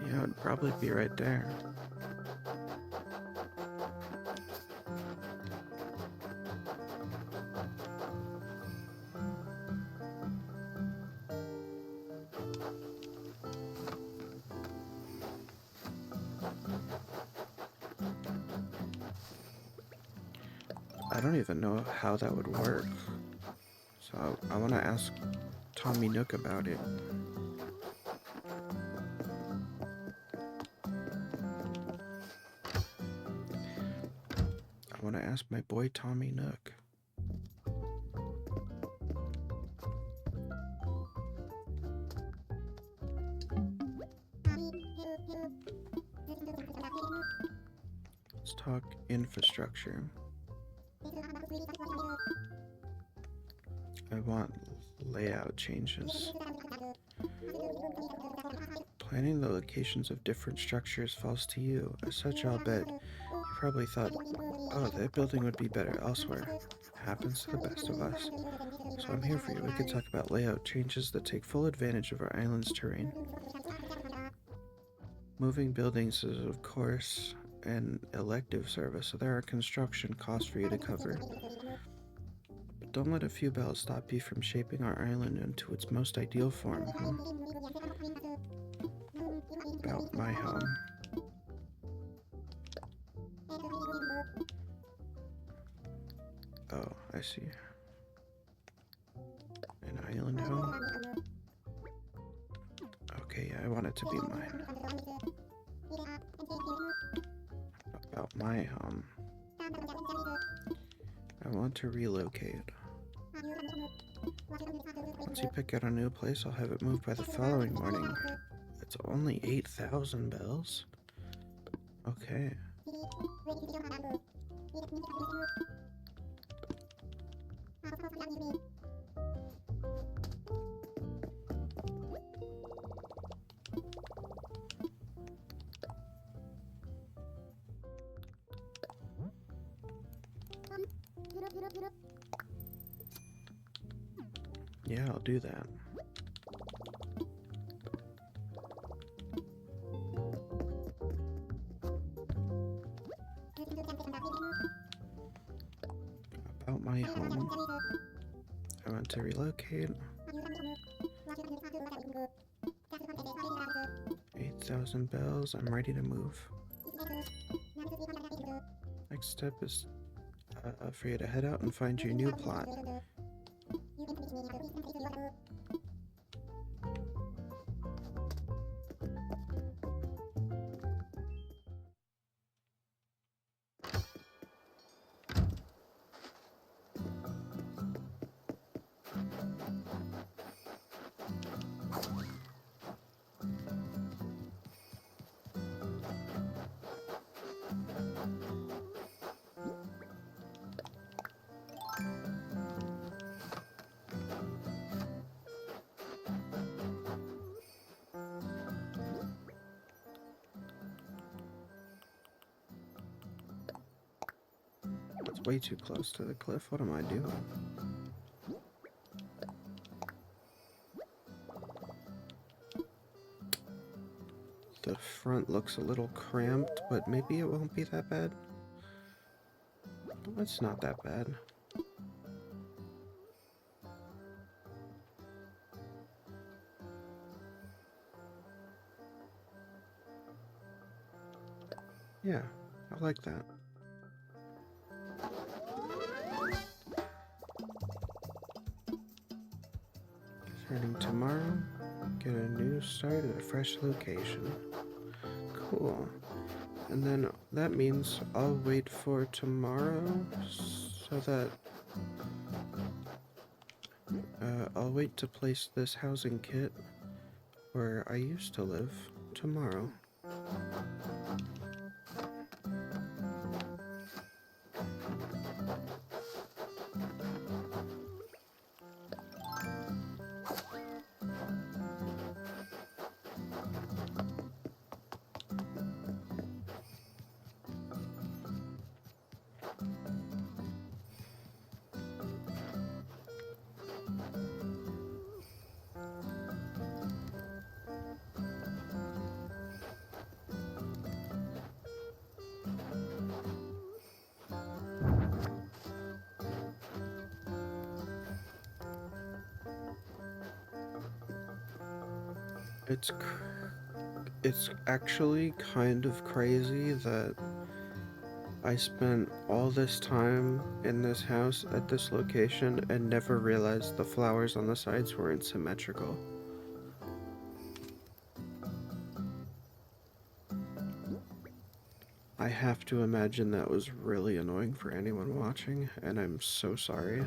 Yeah, it'd probably be right there. I don't even know how that would work. So I want to ask Tommy Nook about it. I want to ask my boy Tommy Nook. Let's talk infrastructure. I want layout changes. Planning the locations of different structures falls to you. As such, I'll bet you probably thought, oh, that building would be better elsewhere. Happens to the best of us. So I'm here for you. We could talk about layout changes that take full advantage of our island's terrain. Moving buildings is, of course, an elective service, so there are construction costs for you to cover. But don't let a few bells stop you from shaping our island into its most ideal form. About my home. Oh, I see. An island home? Okay, yeah, I want it to be mine. About my home. I want to relocate. Once you pick out a new place, I'll have it moved by the following morning. It's only 8,000 bells? Okay. Yeah, I'll do that. About my home. I want to relocate. 8,000 bells. I'm ready to move. Next step is for you to head out and find your new plot. It's way too close to the cliff. What am I doing? The front looks a little cramped, but maybe it won't be that bad. It's not that bad. Yeah, I like that. Starting tomorrow, get a new start at a fresh location. Cool. And then that means I'll wait for tomorrow so that I'll wait to place this housing kit where I used to live tomorrow. It's actually kind of crazy that I spent all this time in this house at this location and never realized the flowers on the sides weren't symmetrical. I have to imagine that was really annoying for anyone watching, and I'm so sorry.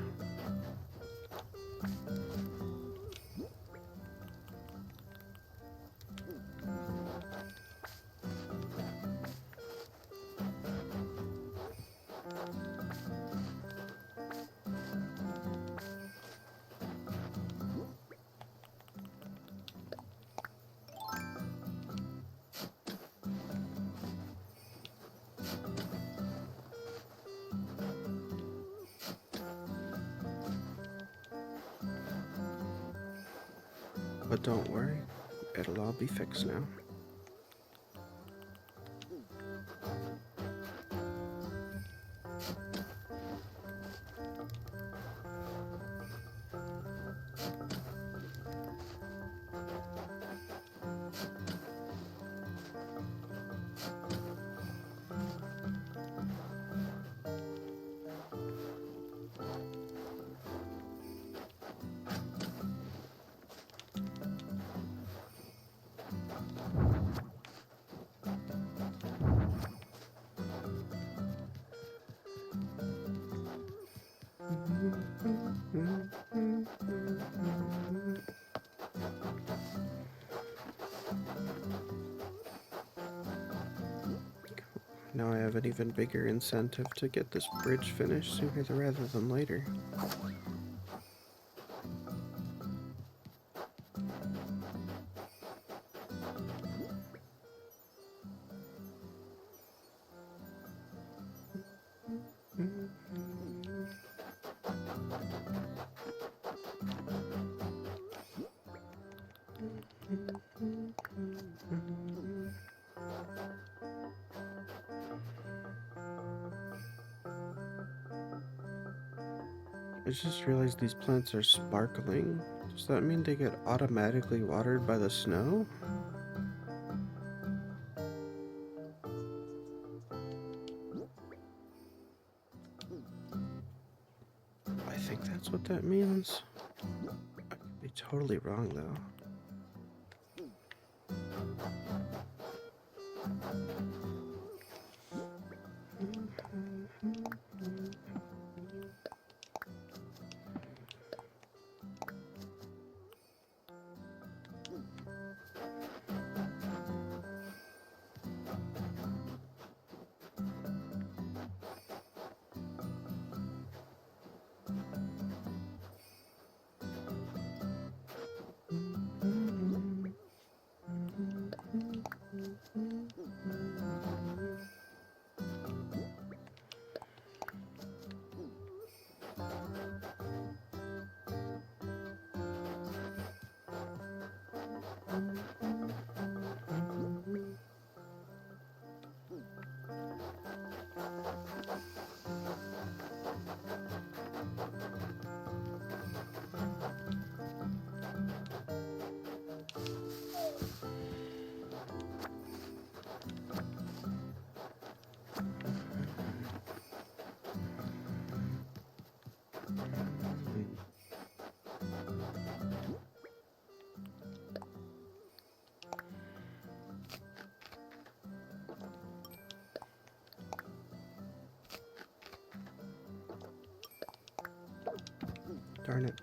But don't worry, it'll all be fixed now. Now I have an even bigger incentive to get this bridge finished sooner rather than later. I just realized these plants are sparkling. Does that mean they get automatically watered by the snow? I think that's what that means. I could be totally wrong though. Darn it.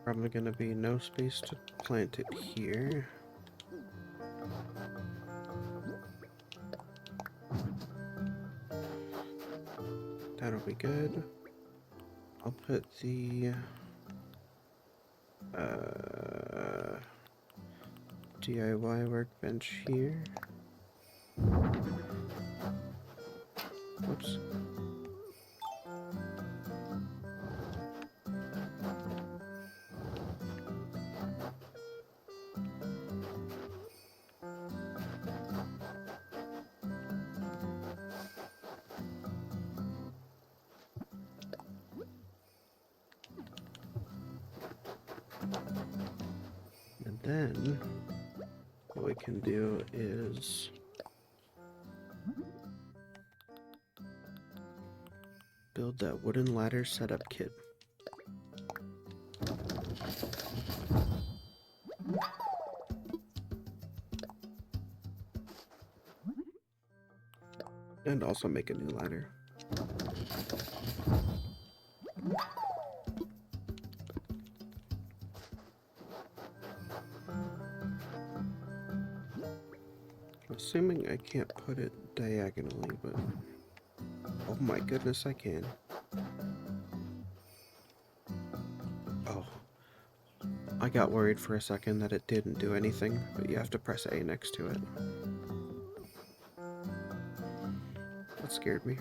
Probably gonna be no space to plant it here. That'll be good. I'll put the DIY workbench here. Whoops. And then what we can do is build that wooden ladder setup kit. And also make a new ladder. Assuming I can't put it diagonally, but oh my goodness, I can. Oh, I got worried for a second that it didn't do anything, but you have to press A next to it. That scared me.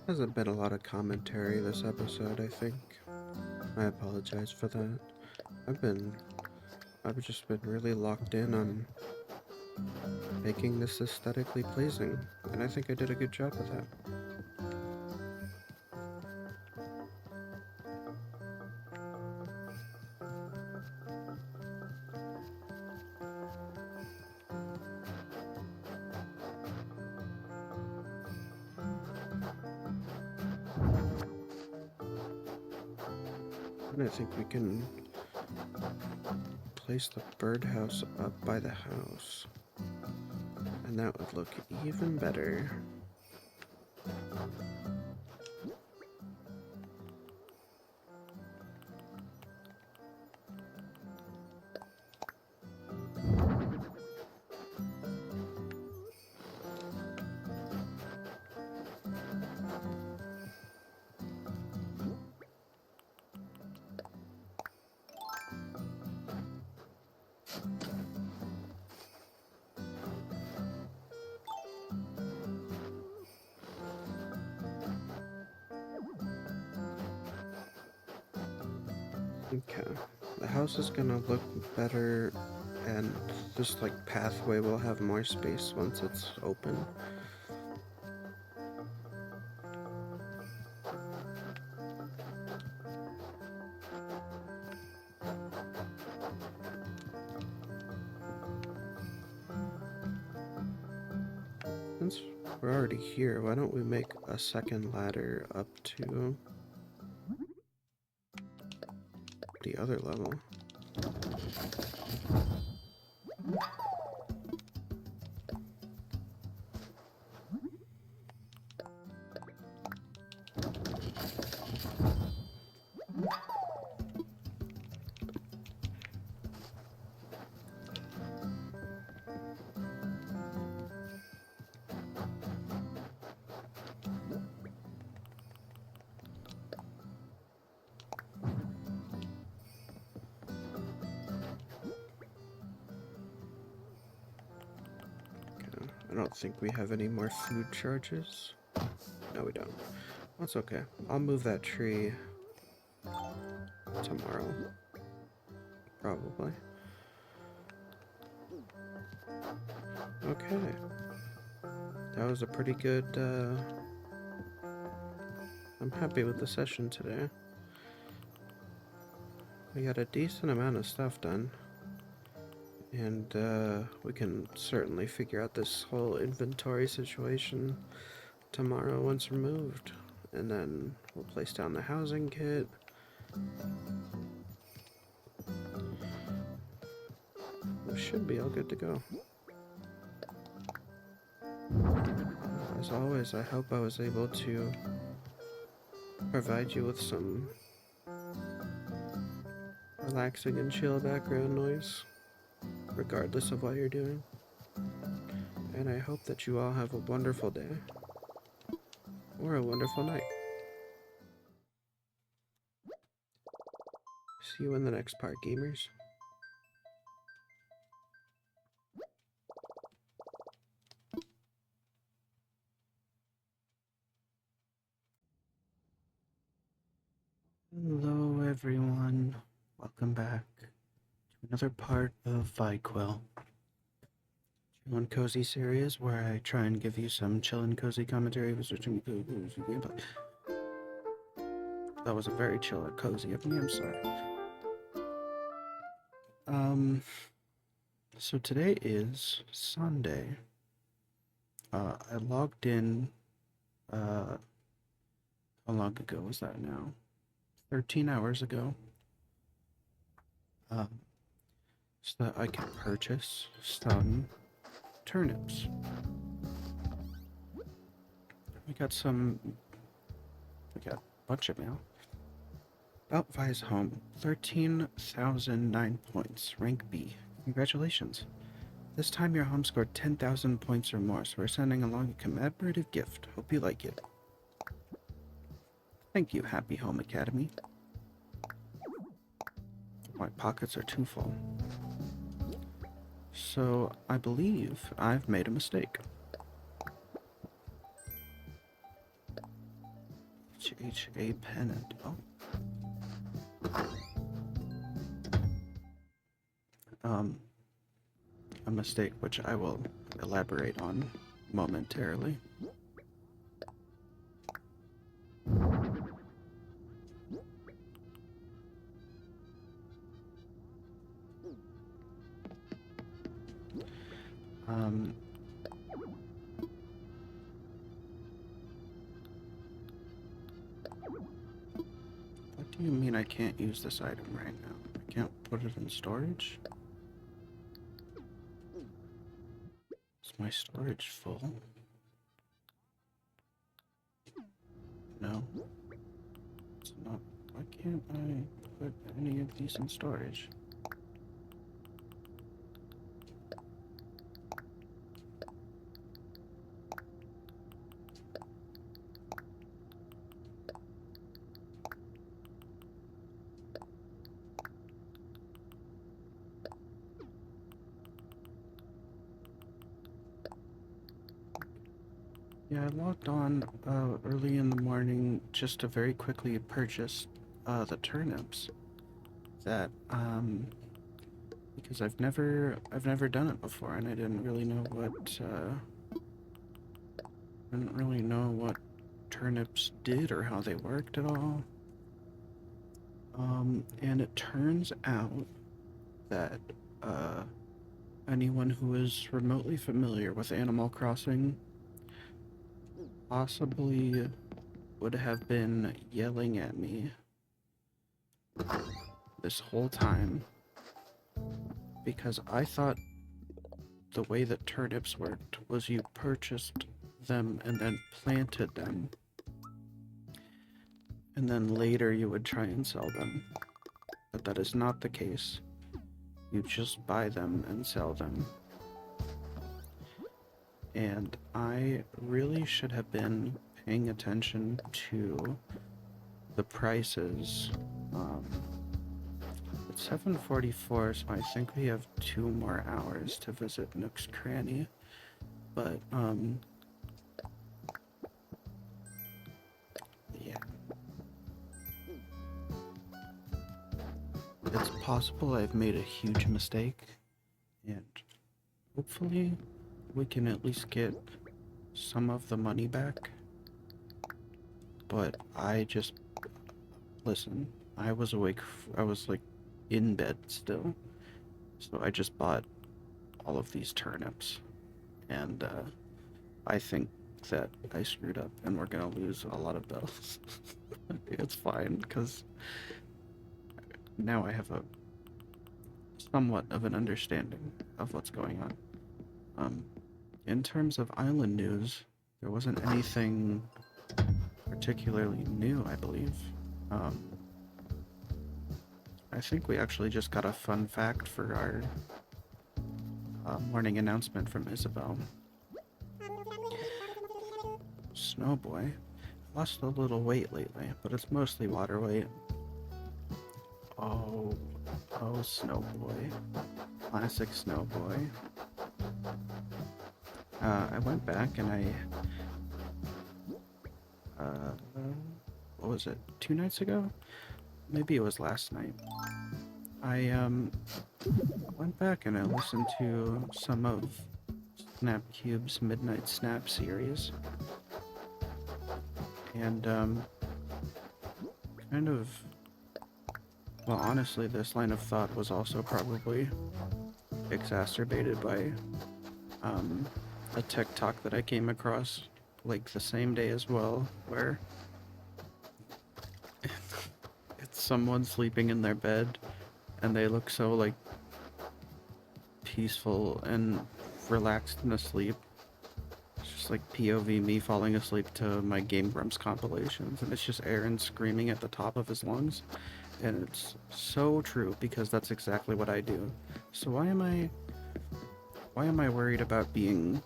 Hasn't been a lot of commentary this episode, I think. I apologize for that. I've just been really locked in on making this aesthetically pleasing, and I think I did a good job of that. And I think we can place the birdhouse up by the house, and that would look even better. Okay, the house is gonna look better, and this like pathway will have more space once it's open. Since we're already here, why don't we make a second ladder up to the other level? I don't think we have any more food charges. No, we don't. That's okay. I'll move that tree tomorrow, probably. Okay. That was a pretty good, I'm happy with the session today. We got a decent amount of stuff done. And, we can certainly figure out this whole inventory situation tomorrow once we're moved. And then we'll place down the housing kit. We should be all good to go. As always, I hope I was able to provide you with some relaxing and chill background noise, regardless of what you're doing. And I hope that you all have a wonderful day, or a wonderful night. See you in the next part, gamers. Hello everyone, welcome back to another part of VyQuil, chill and cozy series where I try and give you some chill and cozy commentary researching gameplay. That was a very chill and cozy of me, I'm sorry. So today is Sunday. I logged in, how long ago was that now? 13 hours ago. So that I can purchase some turnips. We got a bunch of mail. About Vi's home, 13,009 points, rank B. Congratulations. This time your home scored 10,000 points or more, so we're sending along a commemorative gift. Hope you like it. Thank you, Happy Home Academy. My pockets are too full. So, I believe I've made a mistake. HHA pennant. Oh. A mistake which I will elaborate on momentarily. What do you mean I can't use this item right now? I can't put it in storage? Is my storage full? No. It's not. Why can't I put any of these in storage? Yeah, I logged on early in the morning just to very quickly purchase the turnips. That because I've never done it before, and I didn't really know what turnips did or how they worked at all. And it turns out that anyone who is remotely familiar with Animal Crossing possibly would have been yelling at me this whole time because I thought the way that turnips worked was you purchased them and then planted them, and then later you would try and sell them. But that is not the case. You just buy them and sell them. And I really should have been paying attention to the prices. It's 7:44, so I think we have 2 more hours to visit Nook's Cranny. But, yeah. It's possible I've made a huge mistake, and hopefully we can at least get some of the money back. But listen, I was awake, I was like in bed still, so I just bought all of these turnips, and I think that I screwed up and we're gonna lose a lot of bells. It's fine, because now I have a somewhat of an understanding of what's going on. In terms of island news, there wasn't anything particularly new, I believe. Um, I think we actually just got a fun fact for our morning announcement from Isabel. Snowboy lost a little weight lately, but it's mostly water weight. Oh, Snowboy. Classic Snowboy. I went back and what was it, 2 nights ago? Maybe it was last night. I went back and I listened to some of Snapcube's Midnight Snap series. And, kind of, well, honestly, this line of thought was also probably exacerbated by, a TikTok that I came across, like, the same day as well, where it's someone sleeping in their bed, and they look so, like, peaceful and relaxed and asleep. It's just like POV me falling asleep to my Game Grumps compilations, and it's just Aaron screaming at the top of his lungs. And it's so true, because that's exactly what I do. So why am I worried about being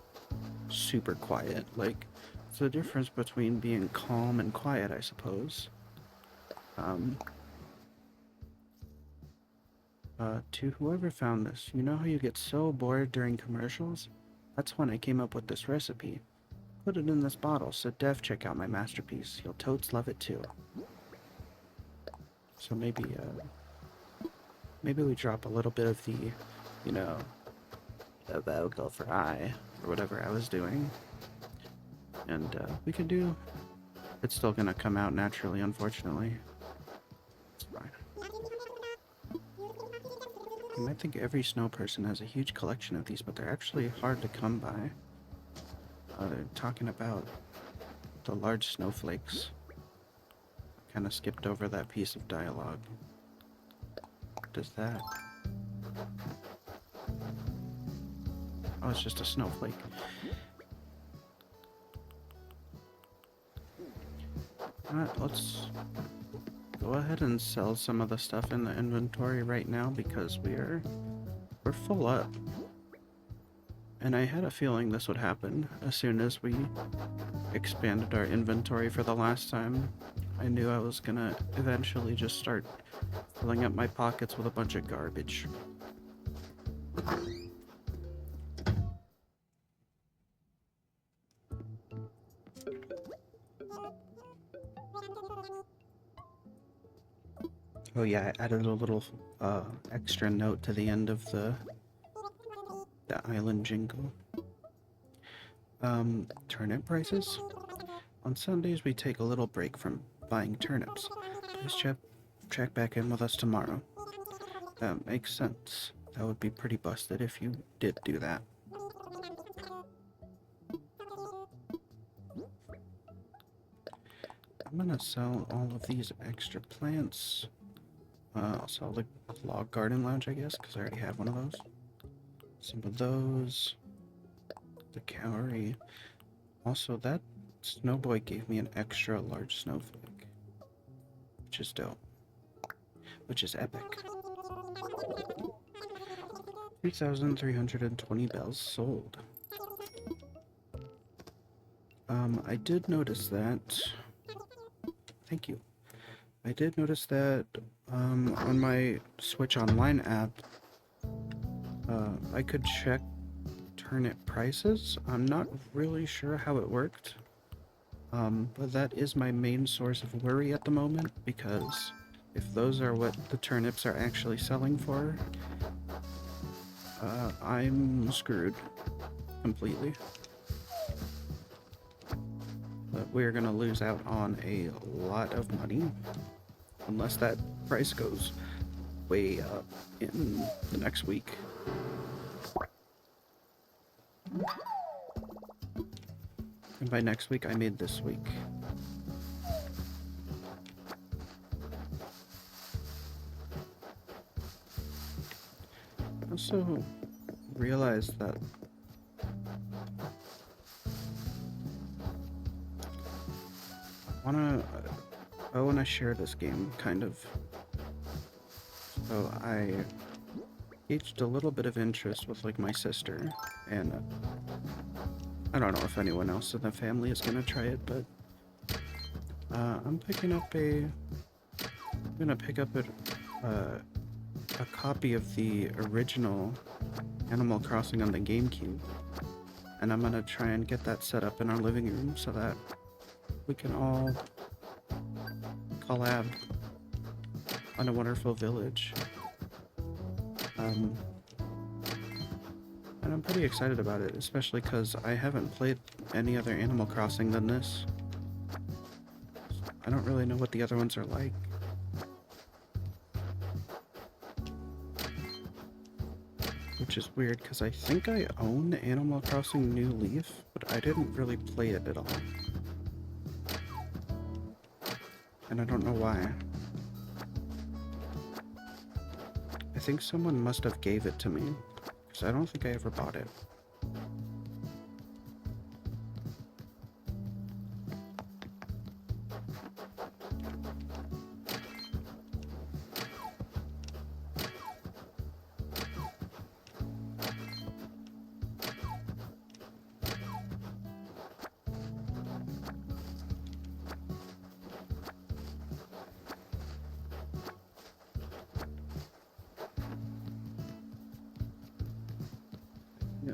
super quiet? Like, it's the difference between being calm and quiet, I suppose. To whoever found this, you know how you get so bored during commercials? That's when I came up with this recipe. Put it in this bottle, so Dev check out my masterpiece. You'll totes love it too. So maybe we drop a little bit of the, you know, the vocal fry, or whatever I was doing. And, we can do... It's still gonna come out naturally, unfortunately. It's fine. You might think every snow person has a huge collection of these, but they're actually hard to come by. They're talking about the large snowflakes. Kind of skipped over that piece of dialogue. What is that? Oh, it's just a snowflake. Alright, let's go ahead and sell some of the stuff in the inventory right now, because we're full up. And I had a feeling this would happen as soon as we expanded our inventory for the last time. I knew I was gonna eventually just start filling up my pockets with a bunch of garbage. Oh yeah, I added a little extra note to the end of the island jingle. Turnip prices? On Sundays we take a little break from buying turnips. Please check back in with us tomorrow. That makes sense. That would be pretty busted if you did do that. I'm gonna sell all of these extra plants. I'll sell the log garden lounge, I guess, because I already had one of those. Some of those. The cowrie. Also, that snowboy gave me an extra large snowflake, which is dope. Which is epic. 3,320 bells sold. I did notice that. Thank you. I did notice that on my Switch Online app, I could check turnip prices. I'm not really sure how it worked. But that is my main source of worry at the moment, because if those are what the turnips are actually selling for, I'm screwed completely. But we're gonna lose out on a lot of money unless that price goes way up in the next week. And by next week, I mean this week. I also realized that I wanna share this game, kind of. So I gauged a little bit of interest with like my sister, and I don't know if anyone else in the family is gonna try it, but I'm gonna pick up a copy of the original Animal Crossing on the GameCube, and I'm gonna try and get that set up in our living room so that we can all collab on a wonderful village. And I'm pretty excited about it, especially because I haven't played any other Animal Crossing than this. I don't really know what the other ones are like. Which is weird, because I think I own Animal Crossing New Leaf, but I didn't really play it at all. And I don't know why. I think someone must have gave it to me, because I don't think I ever bought it. Yeah.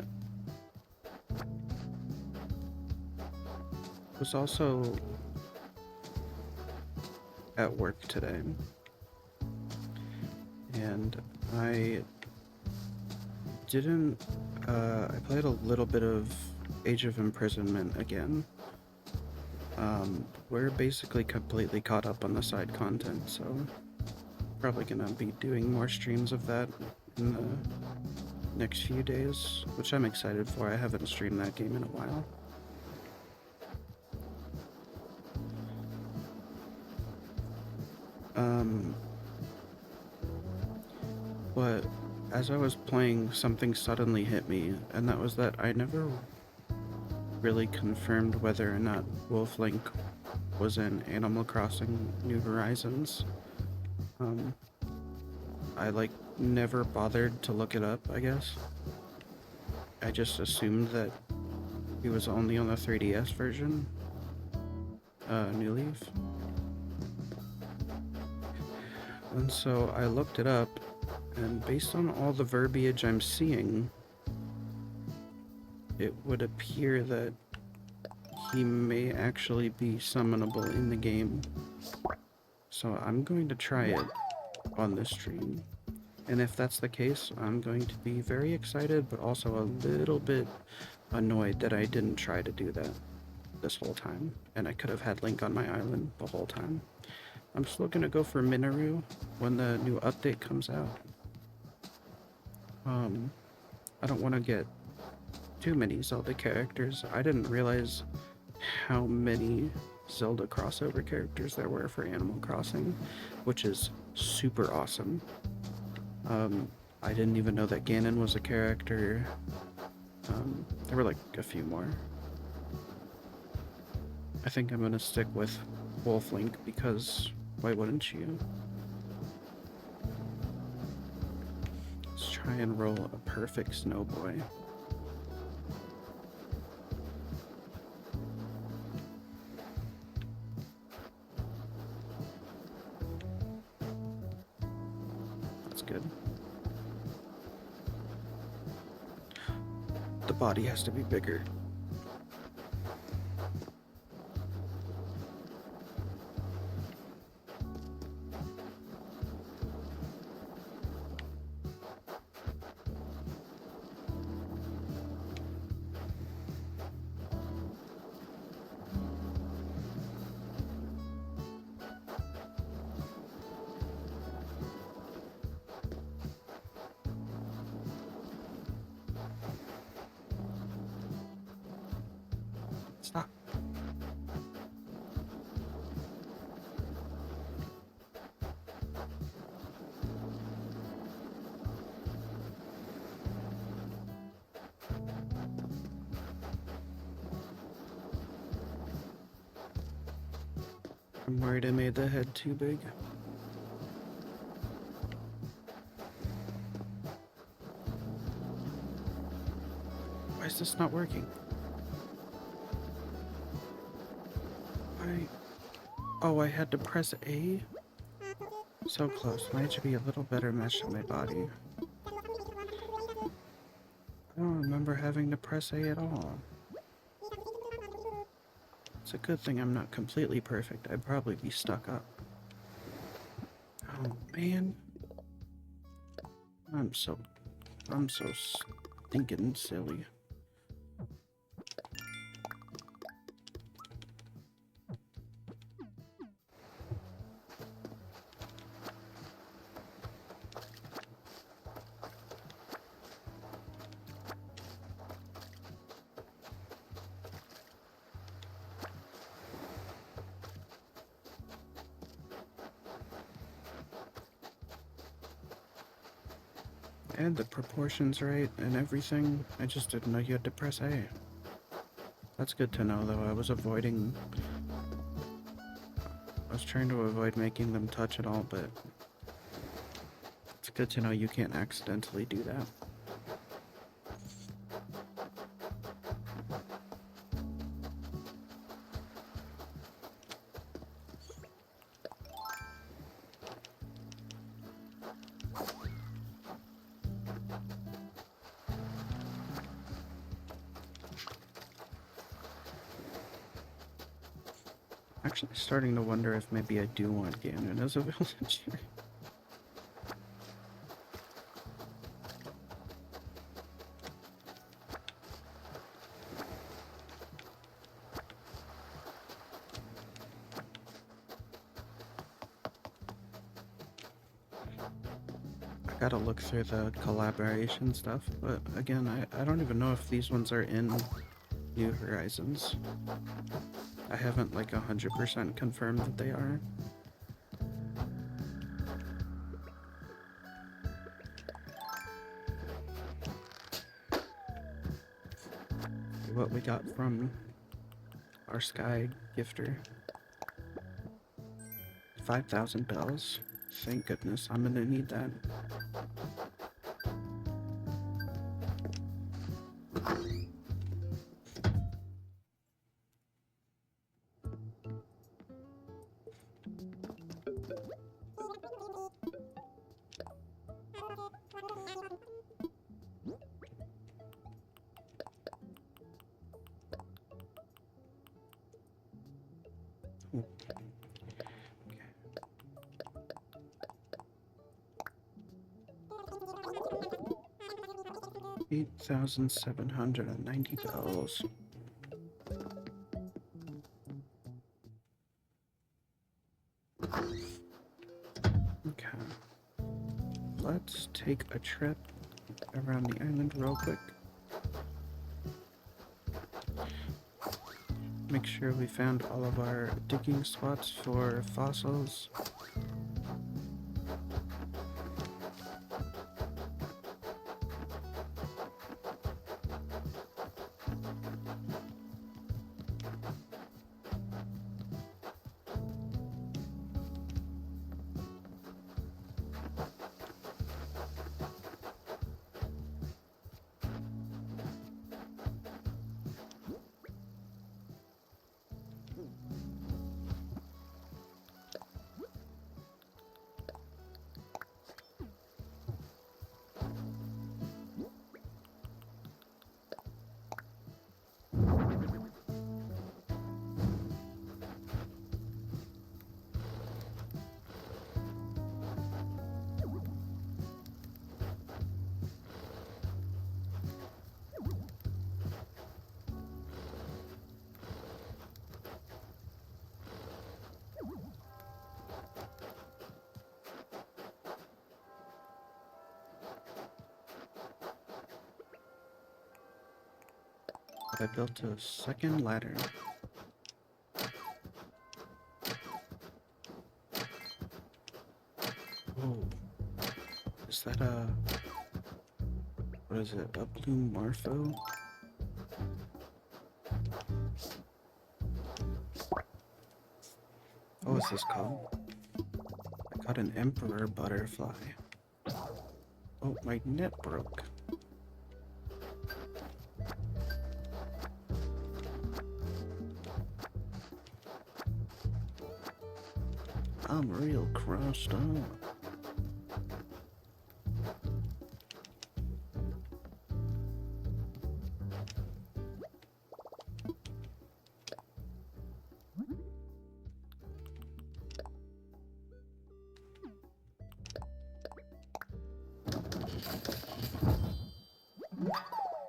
I was also at work today, and I played a little bit of Age of Imprisonment again. We're basically completely caught up on the side content, so probably gonna be doing more streams of that in the next few days, which I'm excited for. I haven't streamed that game in a while. But as I was playing, something suddenly hit me, and that was that I never really confirmed whether or not Wolf Link was in Animal Crossing New Horizons. I never bothered to look it up, I guess. I just assumed that he was only on the 3DS version, New Leaf. And so I looked it up, and based on all the verbiage I'm seeing, it would appear that he may actually be summonable in the game. So I'm going to try it on this stream. And if that's the case, I'm going to be very excited, but also a little bit annoyed that I didn't try to do that this whole time, and I could have had Link on my island the whole time. I'm still gonna go for Minoru when the new update comes out. I don't want to get too many Zelda characters. I didn't realize how many Zelda crossover characters there were for Animal Crossing, which is super awesome. I didn't even know that Ganon was a character. There were like a few more. I think I'm gonna stick with Wolf Link because why wouldn't you? Let's try and roll a perfect Snow Boy. That's good. The body has to be bigger. Stop. I'm worried I made the head too big. Why is this not working? Oh, I had to press A? So close. Mine should be a little better meshed in my body. I don't remember having to press A at all. It's a good thing I'm not completely perfect. I'd probably be stuck up. Oh, man. I'm so stinking silly. And the proportions right and everything. I just didn't know you had to press A. That's good to know, though. I was trying to avoid making them touch at all, but it's good to know you can't accidentally do that. Actually starting to wonder if maybe I do want Ganon as a villager. I gotta look through the collaboration stuff, but again, I don't even know if these ones are in New Horizons. I haven't like 100% confirmed that they are. What we got from our sky gifter. 5,000 bells. Thank goodness, I'm gonna need that. Ooh. 8,790 bells. Okay. Let's take a trip around the island real quick. Make sure we found all of our digging spots for fossils. But I built a second ladder. Oh, is that a... what is it? A blue Morpho? What was this called? I got an emperor butterfly. Oh, my net broke. I'm real crossed up.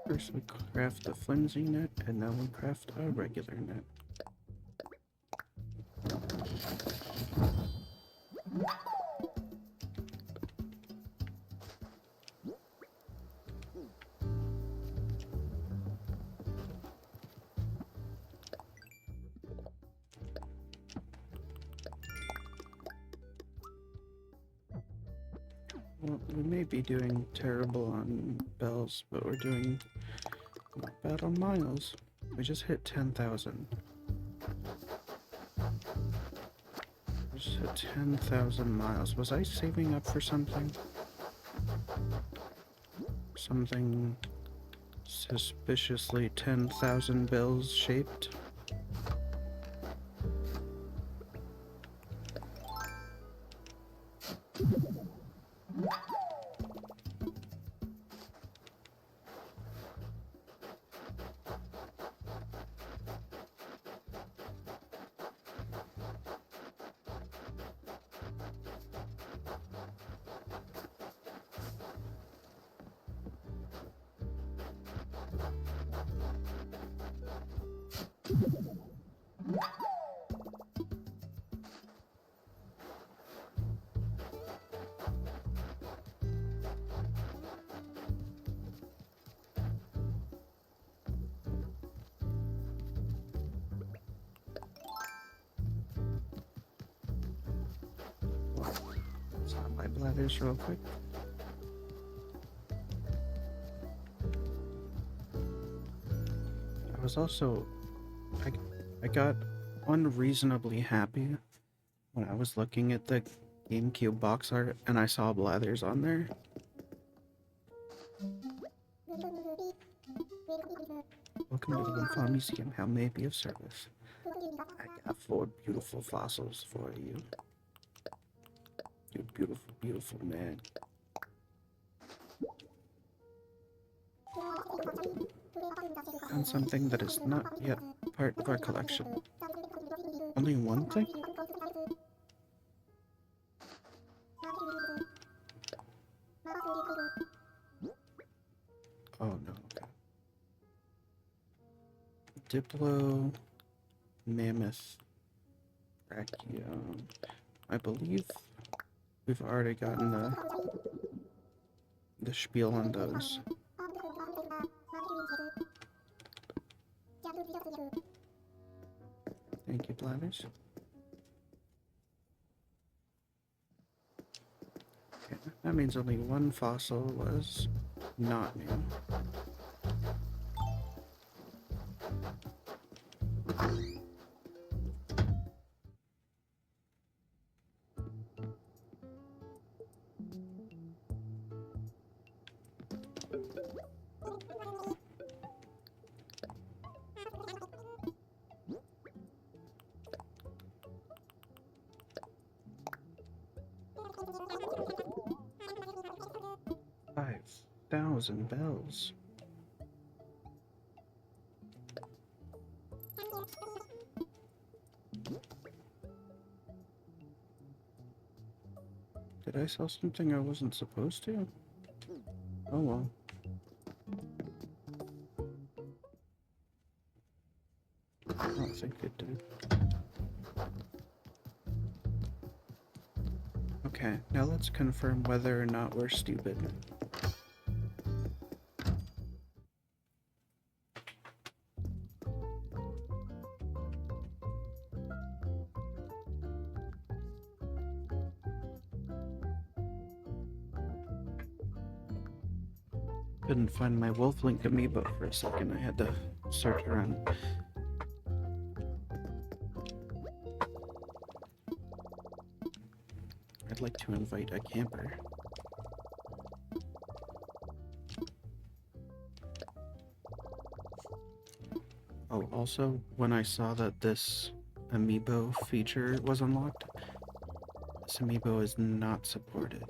First we craft the flimsy net, and now we craft a regular net. Well, we may be doing terrible on bells, but we're doing not bad on miles. We just hit 10,000. We just hit 10,000 miles. Was I saving up for something? Something suspiciously 10,000 bells shaped? Let's hop my bladders real quick. I was also... I got unreasonably happy when I was looking at the GameCube box art and I saw blathers on there. Welcome to the Info Museum. How may I be of service? I got 4 beautiful fossils for you. You beautiful, beautiful man. Found something that is not yet part of our collection. Only one thing? Oh no, okay. Diplo, Mammoth, Brachio. I believe we've already gotten the spiel on those. Thank you, bladders. Okay, that means only one fossil was not new. $5,000 bells. Did I sell something I wasn't supposed to? Oh well. I don't think it did. Okay, now let's confirm whether or not we're stupid. Couldn't find my Wolf Link amiibo for a second. I had to search around. I'd like to invite a camper. Oh, also, when I saw that this amiibo feature was unlocked, this amiibo is not supported.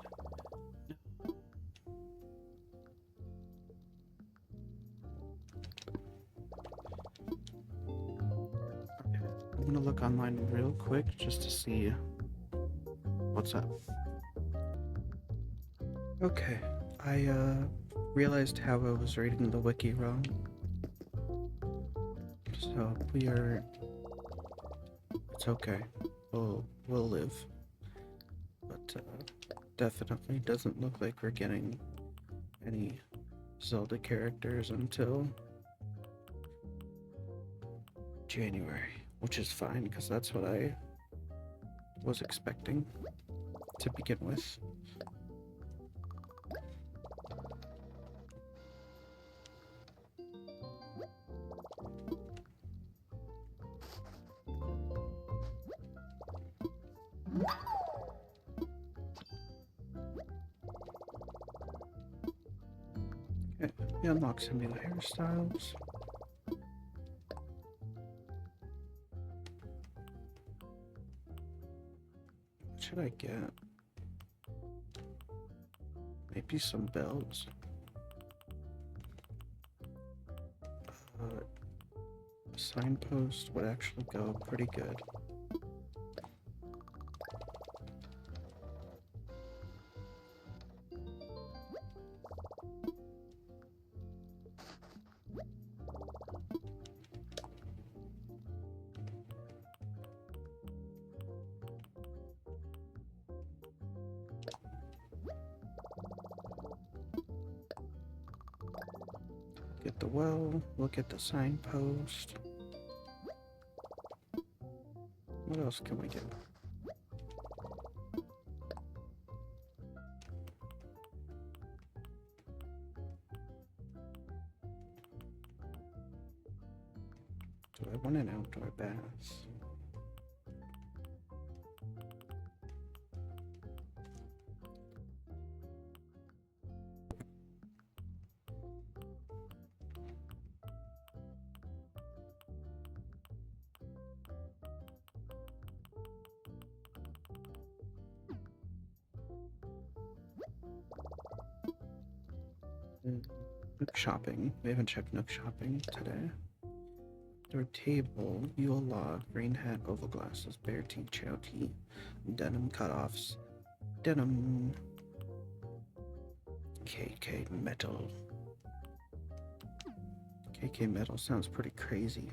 Okay, I'm gonna look online real quick just to see what's up. Okay, I realized how I was reading the wiki wrong. So it's okay. We'll live. But definitely doesn't look like we're getting any Zelda characters until January, which is fine because that's what I was expecting to begin with. Okay, we unlock some new hairstyles. What should I get? Maybe some bells. Signpost would actually go pretty good. Get the well, we'll get the signpost. What else can we get? Do I want an outdoor bath? Nook shopping. We haven't checked Nook shopping today. Their table, Yule log, green hat, oval glasses, bear tea, chow tea, denim cutoffs, denim, KK metal. KK metal sounds pretty crazy.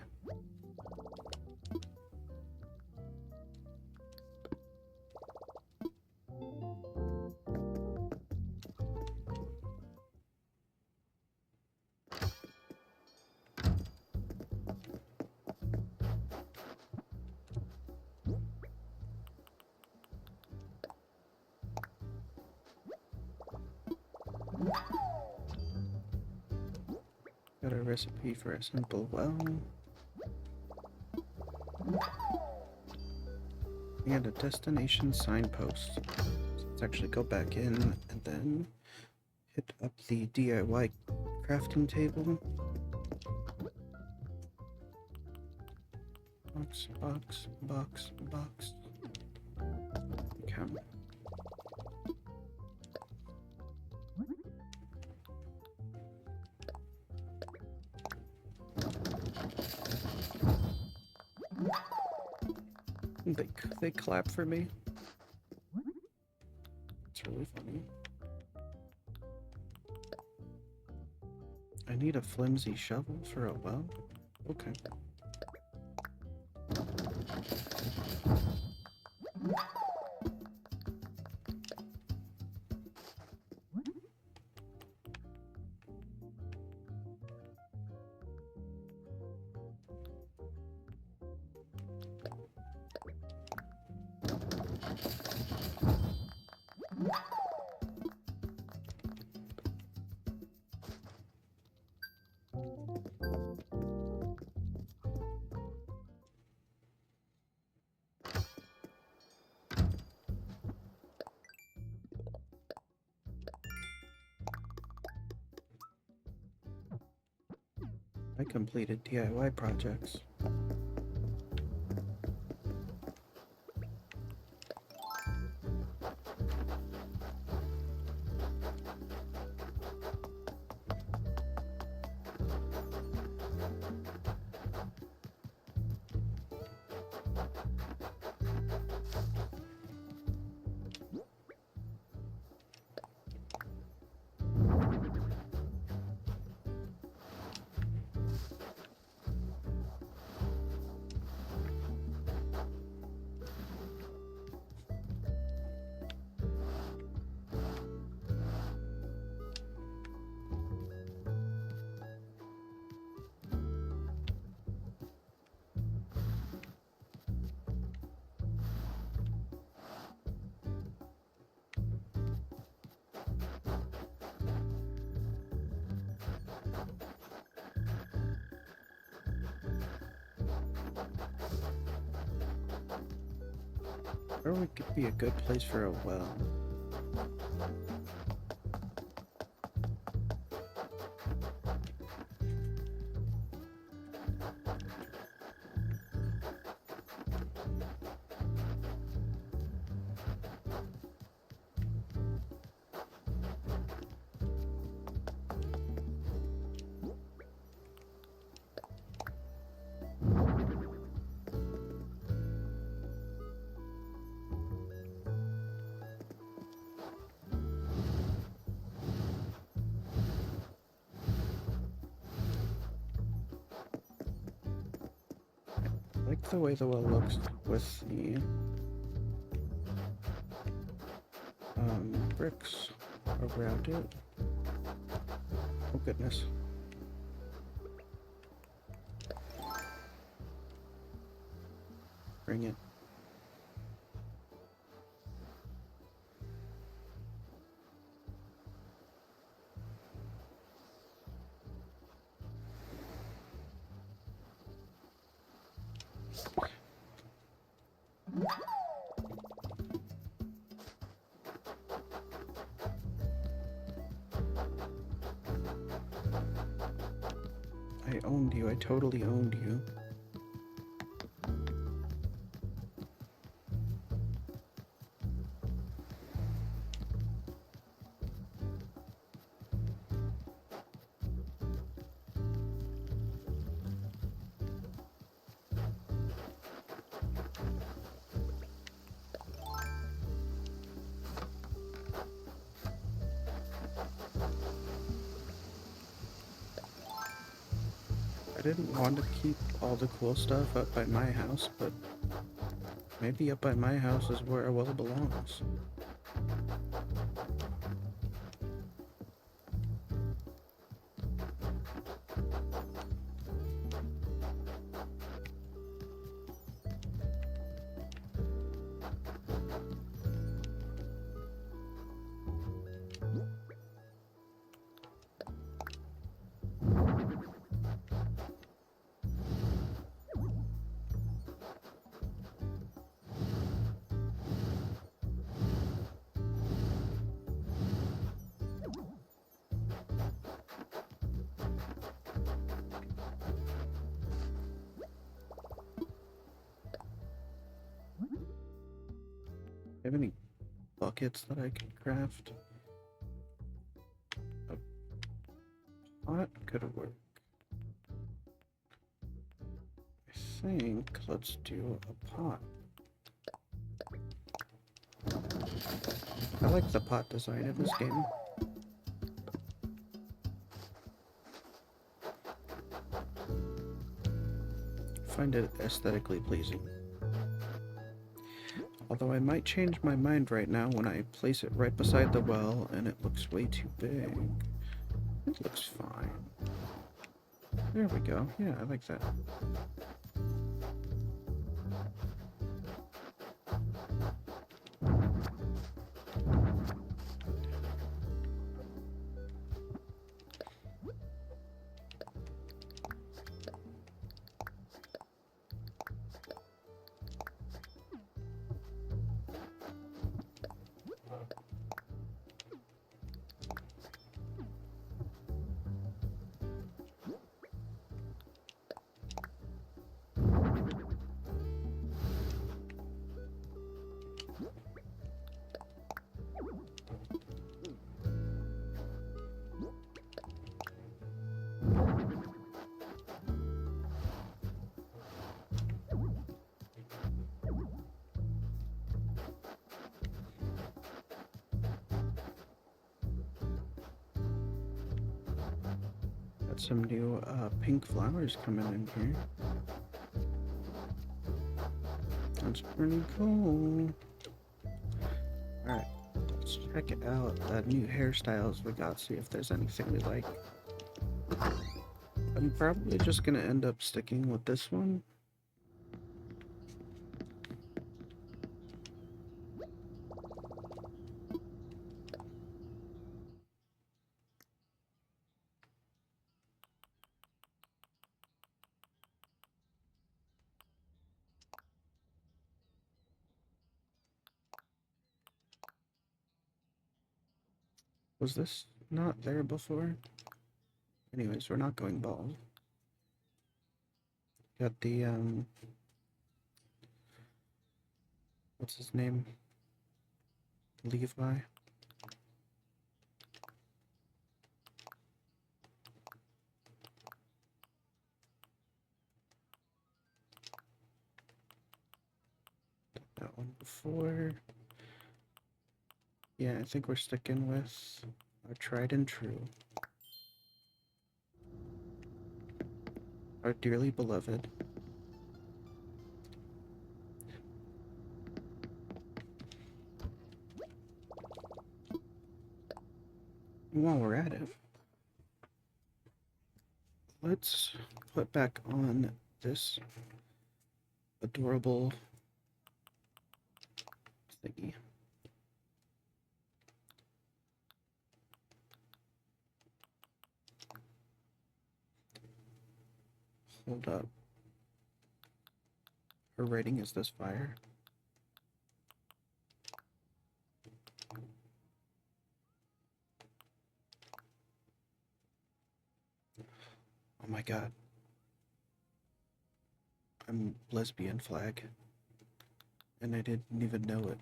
Got a recipe for a simple well. And a destination signpost. So let's actually go back in and then hit up the DIY crafting table. Box, box, box, box. Okay. They clap for me. It's really funny. I need a flimsy shovel for a well? Okay. I completed DIY projects. Where would be a good place for a well? I like the way the well looks with the bricks around it. Oh goodness. Bring it. I owned you. I totally owned you. I didn't want to keep all the cool stuff up by my house, but maybe up by my house is where a well belongs. Have any buckets that I can craft? A pot could work. I think let's do a pot. I like the pot design in this game. Find it aesthetically pleasing. Although I might change my mind right now when I place it right beside the well and it looks way too big. It looks fine. There we go. Yeah, I like that. some new pink flowers coming in here. That's pretty cool. Alright, let's check out the new hairstyles we got, see if there's anything we like. I'm probably just gonna end up sticking with this one. Was this not there before? Anyways, we're not going bald. Got the, what's his name? Levi. That one before. Yeah, I think we're sticking with our tried and true. Our dearly beloved. While we're at it, let's put back on this adorable thingy. Hold up. Her rating is this fire. Oh my god. I'm lesbian flag. And I didn't even know it.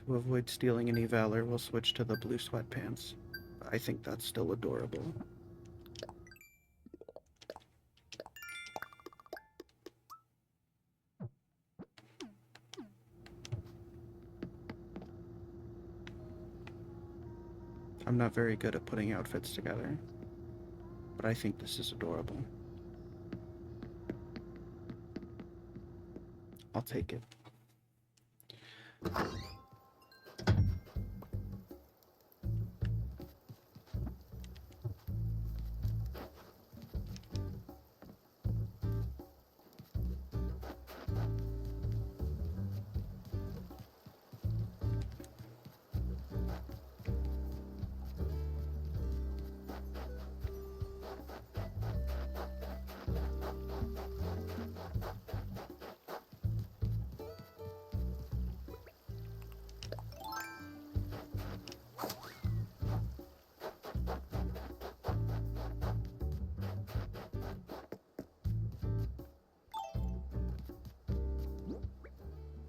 To avoid stealing any valor, we'll switch to the blue sweatpants. I think that's still adorable. I'm not very good at putting outfits together, but I think this is adorable. I'll take it.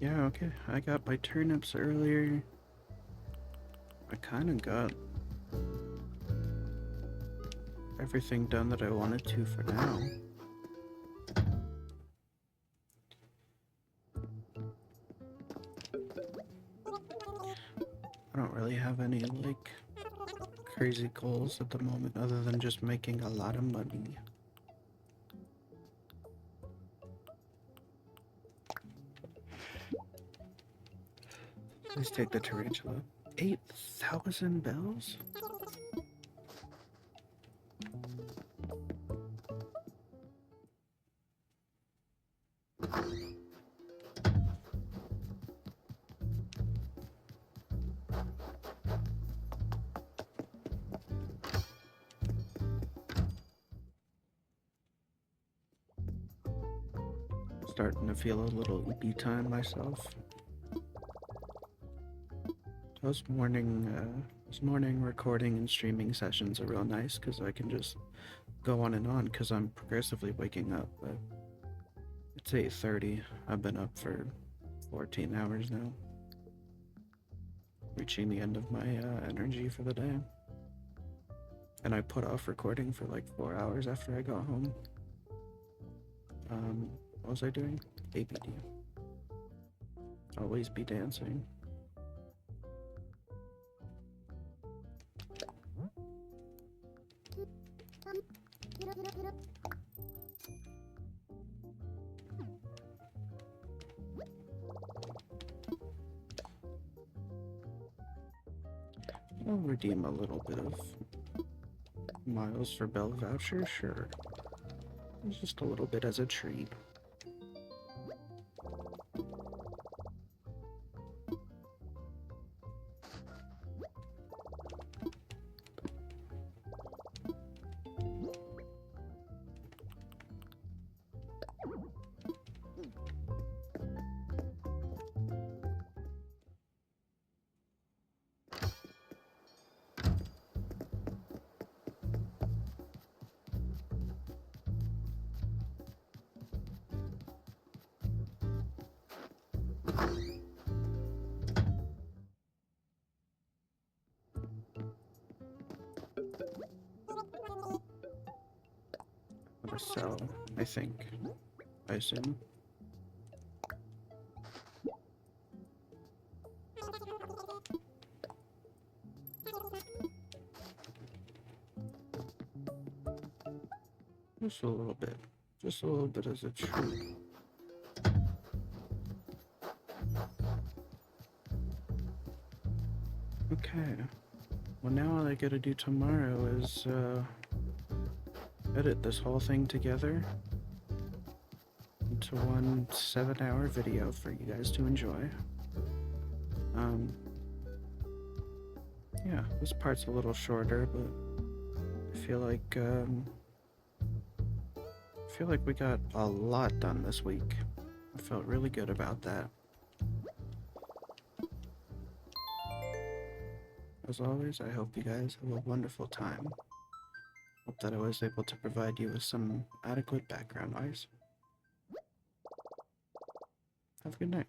Yeah, okay. I got my turnips earlier. I kind of got everything done that I wanted to for now. I don't really have any, like, crazy goals at the moment other than just making a lot of money. Let's take the tarantula. 8,000 bells? Starting to feel a little EP time myself. Those morning recording and streaming sessions are real nice because I can just go on and on because I'm progressively waking up. But it's 8:30. I've been up for 14 hours now, reaching the end of my energy for the day. And I put off recording for like 4 hours after I got home. What was I doing? ABD. Always be dancing. I'll redeem a little bit of miles for Bell voucher, sure. Just a little bit as a treat. Or sell, I think. I assume. Just a little bit. Just a little bit as a treat. Okay. Well, now all I gotta do tomorrow is, edit this whole thing together into one 7-hour video for you guys to enjoy. Yeah, this part's a little shorter, but I feel like we got a lot done this week. I felt really good about that. As always, I hope you guys have a wonderful time. Hope that I was able to provide you with some adequate background noise. Have a good night.